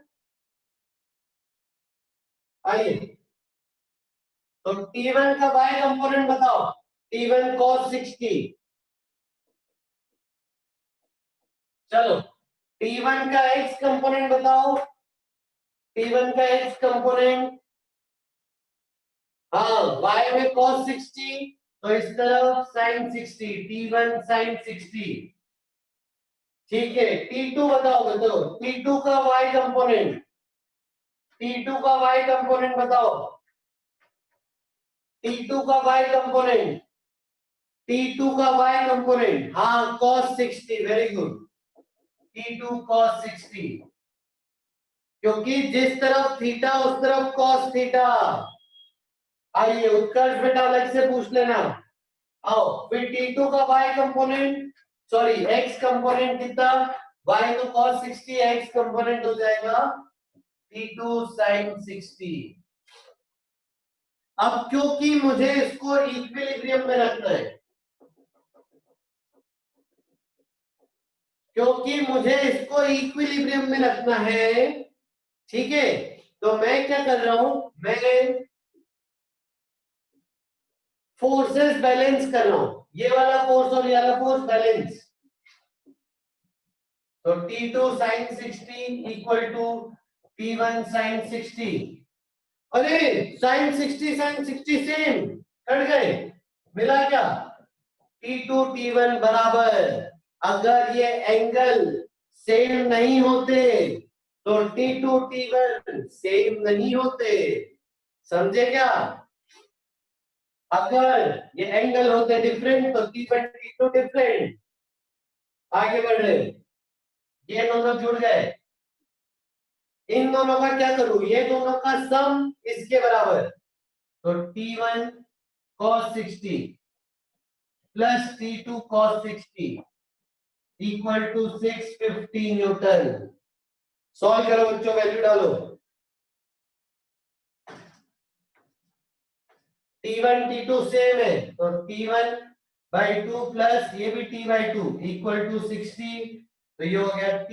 आइए तो T1 का y कंपोनेंट बताओ। T1 cos 60। चलो T1 का x कंपोनेंट बताओ। T1 का x कंपोनेंट, हाँ y में cos 60 तो इस तरफ sin 60, T1 sin 60। ठीक है, T2 बताओ बताओ, T2 का y कंपोनेंट, T2 का y कंपोनेंट बताओ। T2 का y कंपोनेंट, T2 का y कंपोनेंट, हाँ cos 60। Very good, T2 cos 60। क्योंकि जिस तरफ थीटा उस तरफ cos थीटा। आइए उत्कर्ष बेटा अलग से पूछ लेना। आओ फिर T2 का y component, sorry x component कितना? y तो cos 60, x कंपोनेंट हो जाएगा T2 sin 60। अब क्योंकि मुझे इसको इक्विलिब्रियम में रखना है, क्योंकि मुझे इसको इक्विलिब्रियम में रखना है, ठीक है, तो मैं क्या कर रहा हूं, मैं फोर्सेस बैलेंस कर रहा हूं। ये वाला फोर्स और ये वाला फोर्स बैलेंस। तो T2 sin 60 equal to T1 sin 60। अरे sin 60 sin 60 सेम कट गए, मिला क्या? T2 T1 बराबर। अगर ये एंगल सेम नहीं होते तो T2 T1 सेम नहीं होते, समझे क्या? अगर ये एंगल होते डिफरेंट तो T1 T2 डिफरेंट। आगे बढ़ रहे, ये दोनों जुड़ गए, इन दोनों का क्या करूं, ये दोनों का सम इसके बराबर। तो T1 cos 60 plus T2 cos 60 equal to 650 newton. Solve करो बच्चों, वैल्यू डालो। T1 T2 सेम है तो T1 बाई 2 प्लस ये भी T बाई 2 इक्वल टू 60। तो ये हो गया T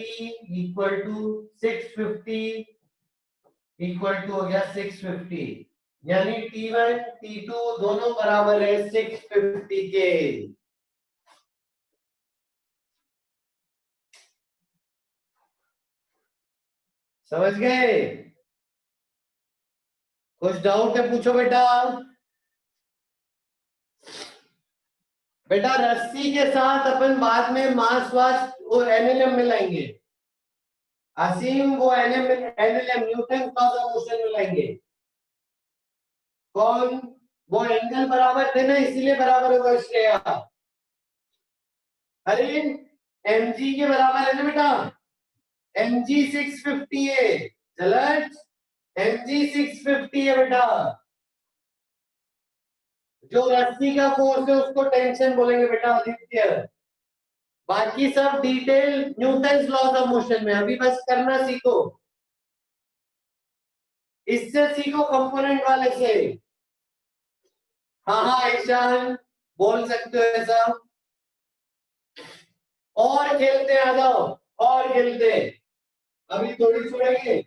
equal to 650 equal to हो गया 650, यानी T1 T2 दोनों बराबर है 650 के। समझ गए? कुछ डाउट है पूछो बेटा। बेटा रस्सी के साथ अपन बाद में मास वास और एनएलएम मिलाएंगे। असीम वो NLM Newton laws of motion मिलाएंगे। कौन? वो एंगल बराबर थे ना, इसीलिए बराबर होगा श्रेया। अरे mg के बराबर है ना बेटा, mg 650 है। गलत, mg 650 है बेटा। जो रस्सी का फोर्स है उसको टेंशन बोलेंगे बेटा आदित्य। बाकी सब detail Newton laws of motion में, अभी बस करना सीखो। इससे सीखो कंपोनेंट वाले से। हाँ हाँ ईशान बोल सकते हो ऐसा। और खेलते आ जाओ, और खेलते, अभी थोड़ी छोड़ेंगे।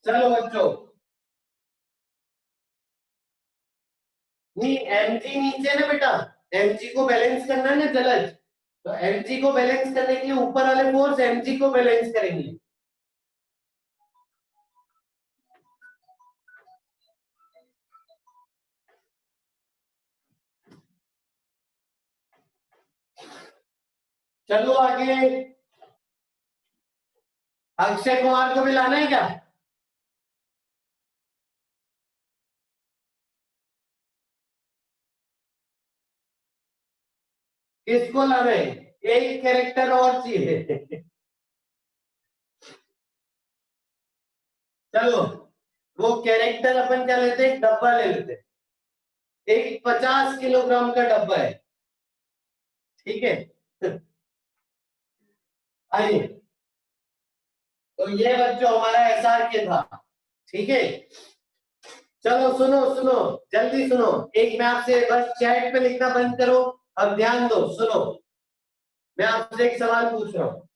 चलो बच्चों, नहीं एमजी नीचे ना बेटा, एमजी को बैलेंस करना है ना जलज, तो एमजी को बैलेंस करने के लिए ऊपर वाले फोर्स एमजी को बैलेंस करेंगे। चलो आगे, अक्षय कुमार को भी लाना है क्या? किसको लाना है? एक कैरेक्टर और चाहिए। चलो, वो कैरेक्टर अपन क्या लेते हैं, डब्बा ले लेते हैं। एक 50 किलोग्राम का डब्बा है, ठीक है। आइए, तो ये बच्चों हमारा एसआर के था, ठीक है। चलो सुनो सुनो, जल्दी सुनो, एक मैं आपसे बस चैट पे लिखना बंद करो, अब ध्यान दो, सुनो, मैं आपसे एक सवाल पूछ रहा हूँ।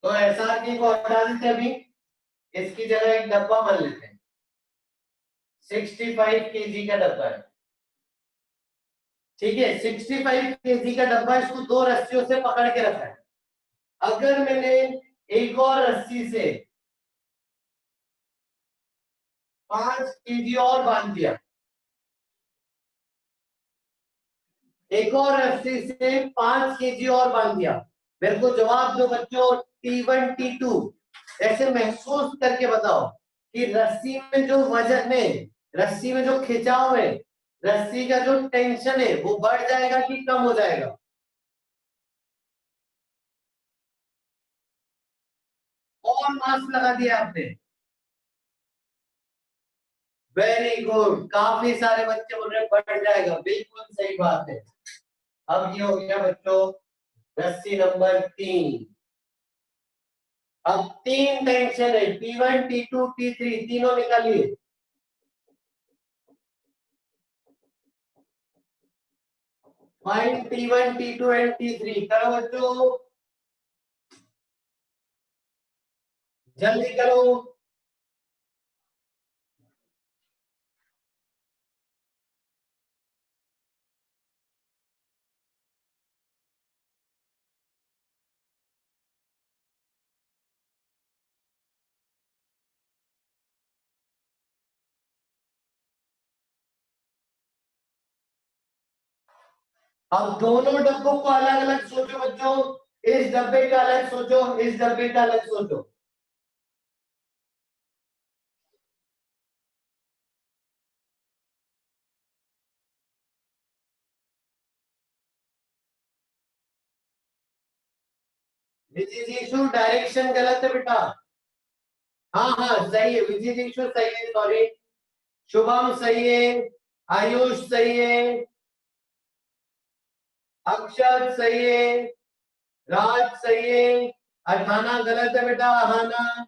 तो एसआर की को हटा देते हैं अभी, इसकी जगह एक डब्बा मान लेते हैं, 65 kg का डब्बा है, ठीक है। 65 kg का डब्बा, इसको दो रस्सियों से पकड़ के रखा है। अगर मैंने एक और रस्सी से 5 kg और बांध दिया, एक और रस्सी से 5 kg और बांध दिया, मेरे को जवाब दो बच्चों, T1 T2, ऐसे महसूस करके बताओ कि रस्सी में जो वजन है, रस्सी में जो खिंचाव है, रस्सी का जो टेंशन है, वो बढ़ जाएगा कि कम हो जाएगा? और मास लगा दिया आपने, वेरी गुड, काफी सारे बच्चे बोल रहे हैं बढ़ जाएगा, बिल्कुल सही बात है। अब ये हो गया बच्चों रस्सी नंबर 3। अब तीन टेंशन है, T1 T2 T3, तीनों निकालिए। Find T1 T2 and T3, करो बच्चों, जल्दी करो। अब दोनों डब्बों को अलग अलग सोचो बच्चों, इस डब्बे का अलग सोचो, इस डब्बे का अलग सोचो। विजिगीषु डायरेक्शन गलत है बेटा। हाँ हाँ सही है, विजिगीषु सही है, सॉरी, शुभम सही है, आयुष सही है, अक्षर सही है, राज सही है, अठाना गलत है बेटा, अहाना।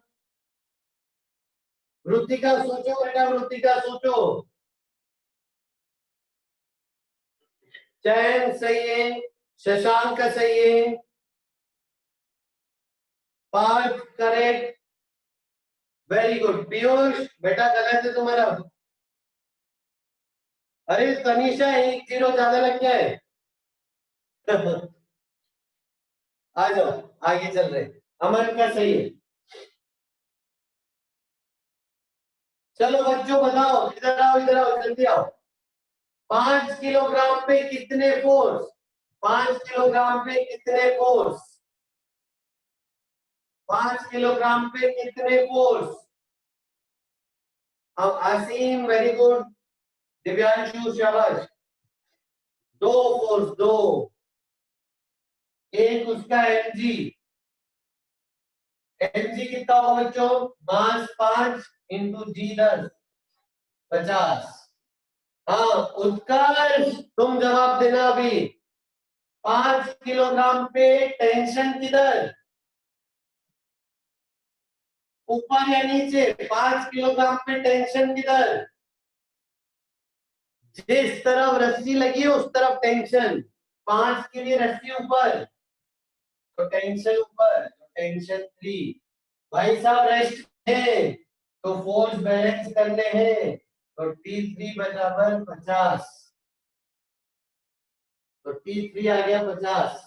वृत्तिका सोचो बेटा, वृत्तिका सोचो। चयन सही है, शशांक सही है, Parth correct, very good. Piyush बेटा गलत है तुम्हारा। अरे तनीषा, एक जीरो ज्यादा लग गया है। आ जाओ, आगे चल रहे, अमन का सही है। चलो बच्चों बताओ, इधर आओ, इधर आओ, जल्दी आओ। 5 किलोग्राम पे कितने फोर्स, 5 किलोग्राम पे कितने फोर्स, 5 किलोग्राम पे कितने फोर्स? अब असीम वेरी गुड, दिव्यांशु शाबाश, दो फोर्स, दो, एक उसका एमजी, एमजी कितना होगा बच्चों, मास 5 इंटू जी 10, 50। हाँ उत्कर्ष, तुम जवाब देना अभी, 5 किलोग्राम पे टेंशन किधर, ऊपर या नीचे? 5 किलोग्राम पे टेंशन किधर? जिस तरफ रस्सी लगी है उस तरफ टेंशन। 5 के लिए रस्सी ऊपर तो टेंशन ऊपर, तो टेंशन 3। भाई साहब रेस्ट है तो फोर्स बैलेंस करने हैं, तो T3 बराबर 50, तो T3 आ गया 50।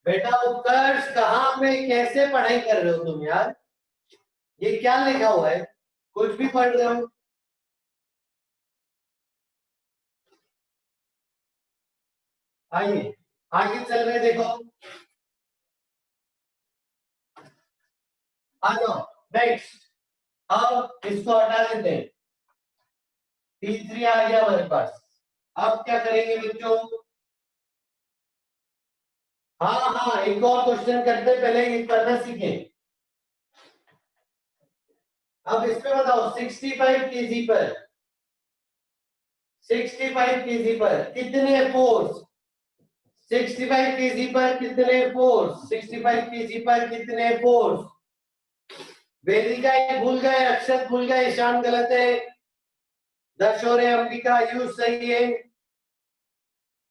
बेटा उत्कर्ष कहाँ पे कैसे पढ़ाई कर रहे हो तुम यार? ये क्या लिखा हुआ है? कुछ भी पढ़ रहे हो? आइए आगे चल रहे, देखो आ जाओ नेक्स्ट। अब इसको हटा देते हैं, T3 आ गया हमारे पास। अब क्या करेंगे बच्चों? हाँ हाँ, एक और क्वेश्चन करते हैं, पहले ये करना सीखें। अब इसमें बताओ 65 केजी पर, 65 केजी पर कितने फोर्स, 65 केजी पर कितने फोर्स, 65 केजी पर कितने फोर्स? वेदिका ये भूल गए, अक्षत भूल गए, ईशान गलत है, दर्श और अंबिका यूज सही है,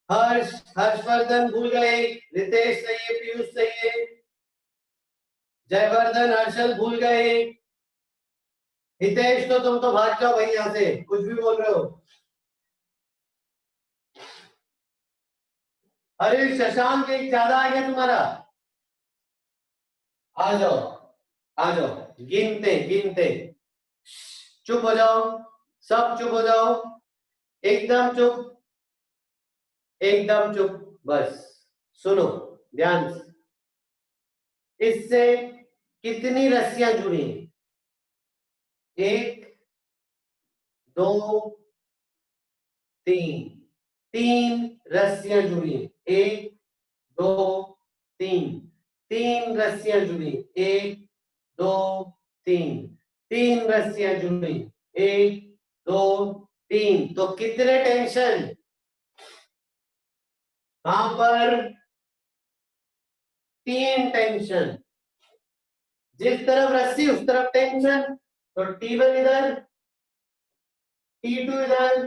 हर्ष हर्षवर्धन भूल गए, रितेश सही है, पीयूष सही है, जयवर्धन हर्षल भूल गए, हितेश तो तुम तो भाग जाओ भाई यहाँ से, कुछ भी बोल रहे हो। अरे शशांक एक ज्यादा आ गया तुम्हारा, आ जाओ आ जाओ, गिनते गिनते, चुप हो जाओ, सब चुप हो जाओ, एकदम चुप, एकदम चुप, बस सुनो ध्यान से। इससे कितनी रस्सियां जुड़ी हैं? एक, दो, तीन, तीन रस्सियां जुड़ी हैं। एक, दो, तीन, तीन रस्सियां जुड़ी, एक, दो, तीन, तीन रस्सियां जुड़ी, एक, दो, तीन, तो कितने टेंशन कहां पर? तीन टेंशन, जिस तरफ रस्सी उस तरफ टेंशन, तो T1 इधर, T2 इधर,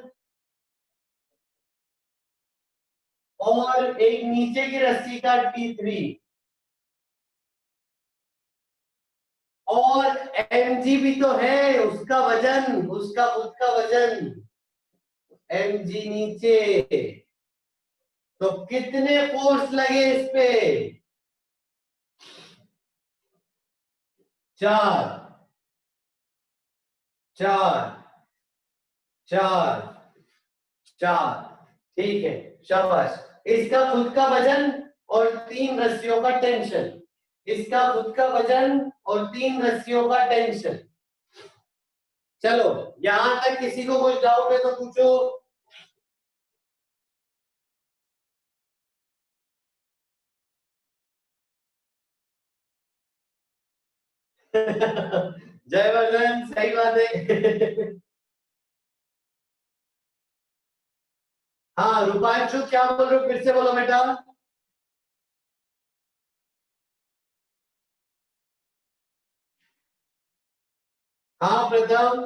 और एक नीचे की रस्सी का T3, और mg भी तो है, उसका वजन, उसका खुद का वजन, mg नीचे, तो कितने फोर्स लगे इस पे? चार, चार, चार, चार, ठीक है, शाबाश। इसका खुद का वजन और तीन रस्सियों का टेंशन, इसका खुद का वजन और तीन रस्सियों का टेंशन। चलो यहां तक किसी को कुछ डाउट है तो पूछो। जयवर्धन सही बात है। हाँ रूपांशु क्या बोल रहे हो, फिर से बोलो बेटा। हाँ प्रथम,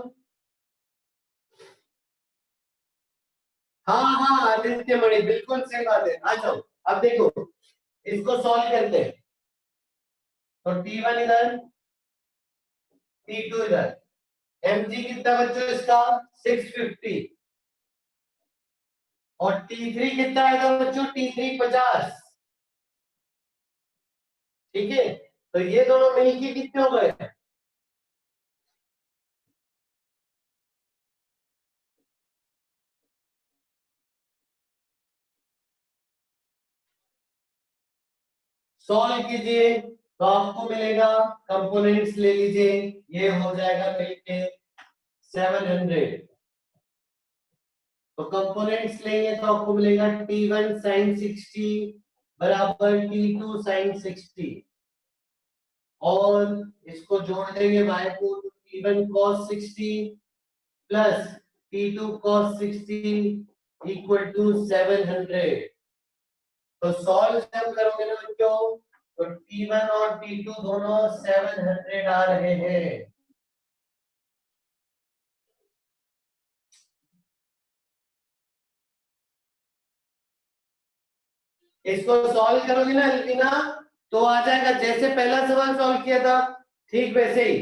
हाँ हाँ आदित्य मणि, बिल्कुल सही बात है, आ जाओ। अब देखो इसको सॉल्व करते हैं, तो T1 इधर, T2 इधर, mg कितना बच्चों इसका 650, और T3 कितना आएगा बच्चों, T3 50, ठीक है, तो ये दोनों मिलके कितने हो गए? सॉल्व कीजिए तो आपको मिलेगा, कंपोनेंट्स ले लीजिए, ये हो जाएगा मिलके 700, तो कंपोनेंट्स लेंगे तो आपको मिलेगा T1 sin 60 बराबर T2 sin 60 और इसको जोड़ देंगे y को तो T1 cos 60 plus T2 cos 60 equal to 700। तो सॉल्व जब करोगे ना बच्चों तो T1 और T2 दोनों 700 आ रहे हैं। इसको सॉल्व करोगे ना अल्पीना तो आ जाएगा जैसे पहला सवाल सॉल्व किया था ठीक वैसे ही।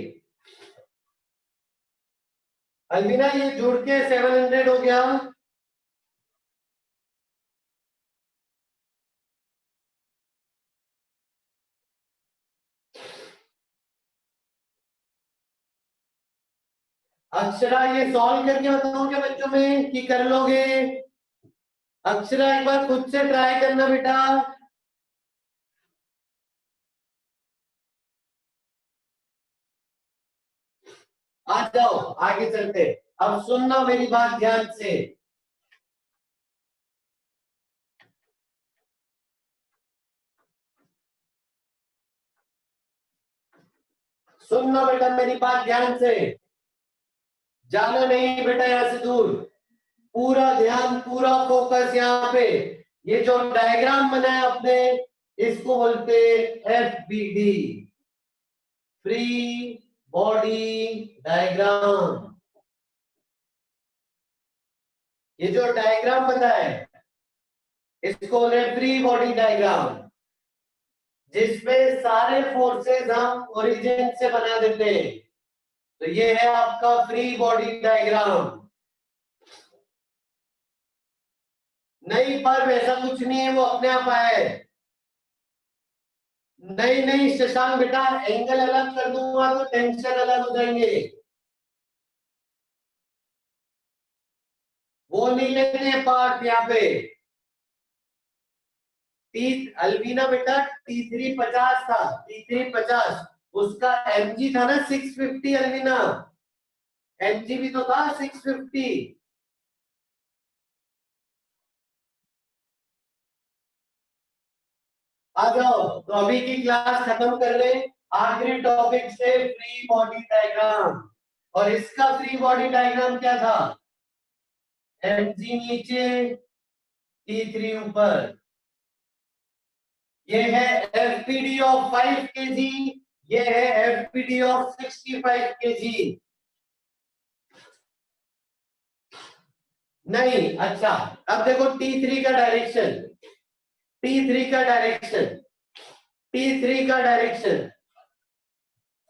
अल्पीना ये जुड़ के 700 हो गया। अक्षरा ये सॉल्व करके बताओगे बच्चों में कि कर लोगे? अक्षरा एक बार खुद से ट्राई करना बेटा। आ जाओ आगे चलते। अब सुनना मेरी बात ध्यान से। सुनना बेटा मेरी बात ध्यान से। जाना नहीं बेटा यहां से दूर। पूरा ध्यान पूरा फोकस यहाँ पे। ये जो डायग्राम बना है आपने इसको बोलते FBD, फ्री बॉडी डायग्राम। ये जो डायग्राम बना है इसको बोलते हैं फ्री बॉडी डायग्राम, जिसमें सारे फोर्सेस हम ओरिजिन से बना देते हैं। तो ये है आपका फ्री बॉडी डायग्राम। नहीं पर वैसा कुछ नहीं है, वो अपने आप आया है। नहीं नहीं शशांक बेटा एंगल अलग कर दूंगा तो टेंशन अलग हो जाएंगे। वो नहीं लेते हैं पार्ट यहाँ पे। टी अल्वीना बेटा T3 50 था, T3 50 उसका mg था ना 650 अल्वीना, mg भी तो था 650। आ जाओ तो अभी की क्लास खत्म कर ले। आखिरी टॉपिक से फ्री बॉडी डायग्राम। और इसका फ्री बॉडी डायग्राम क्या था? mg नीचे T3 ऊपर। ये है FPD ऑफ 5 kg, ये है FPD ऑफ 65 kg। नहीं अच्छा अब देखो T3 का डायरेक्शन, T3 का डायरेक्शन, T3 का डायरेक्शन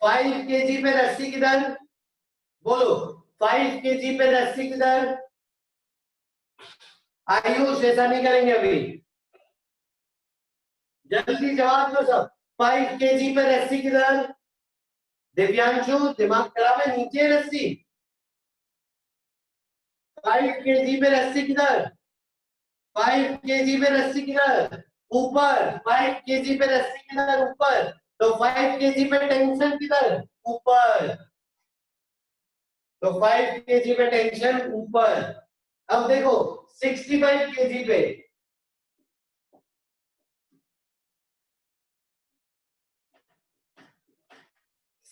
5 kg पे रस्सी किधर? बोलो 5 kg पे रस्सी किधर? आयुष ऐसा नहीं करेंगे अभी, जल्दी जवाब दो सब। 5 kg पे रस्सी किधर? दिव्यांशु दिमाग खराब है, नीचे रस्सी। 5 kg पे रस्सी किधर? 5 kg पे रस्सी किधर? ऊपर। 5 kg पे रस्सी किधर? ऊपर। तो 5 kg पे टेंशन किधर? ऊपर। तो 5 kg पे टेंशन ऊपर। अब देखो 65 kg पे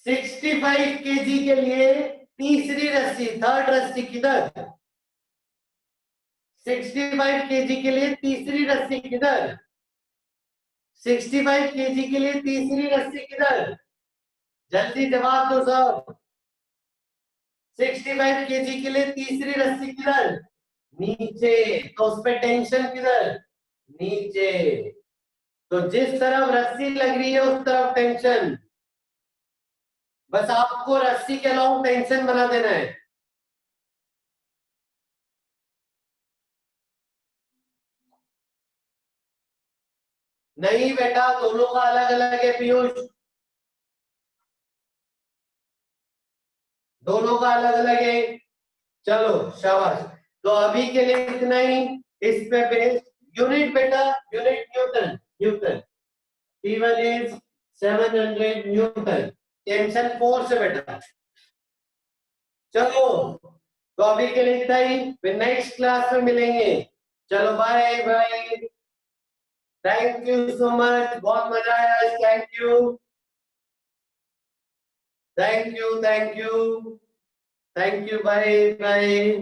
65 kg के लिए तीसरी रस्सी, थर्ड रस्सी किधर? 65 kg के लिए तीसरी रस्सी किधर? 65 kg के लिए तीसरी रस्सी किधर? जल्दी जवाब दो सब। 65 kg के लिए तीसरी रस्सी किधर? नीचे। तो उस पे टेंशन किधर? नीचे। तो जिस तरफ रस्सी लग रही है उस तरफ टेंशन। बस आपको रस्सी के अलावा टेंशन बना देना है। नहीं बेटा दोनों का अलग अलग है पीयूष, दोनों का अलग अलग है। चलो शाबाश। तो अभी के लिए इतना ही। इस पे बेस यूनिट बेटा, unit Newton, Newton. T1 is 700 Newton. Tension force है बेटा। चलो तो अभी के लिए इतना ही, फिर नेक्स्ट क्लास में मिलेंगे। चलो bye bye. Thank you so much, बहुत मजा आया। Thank you, thank you, thank you, thank you, bye bye.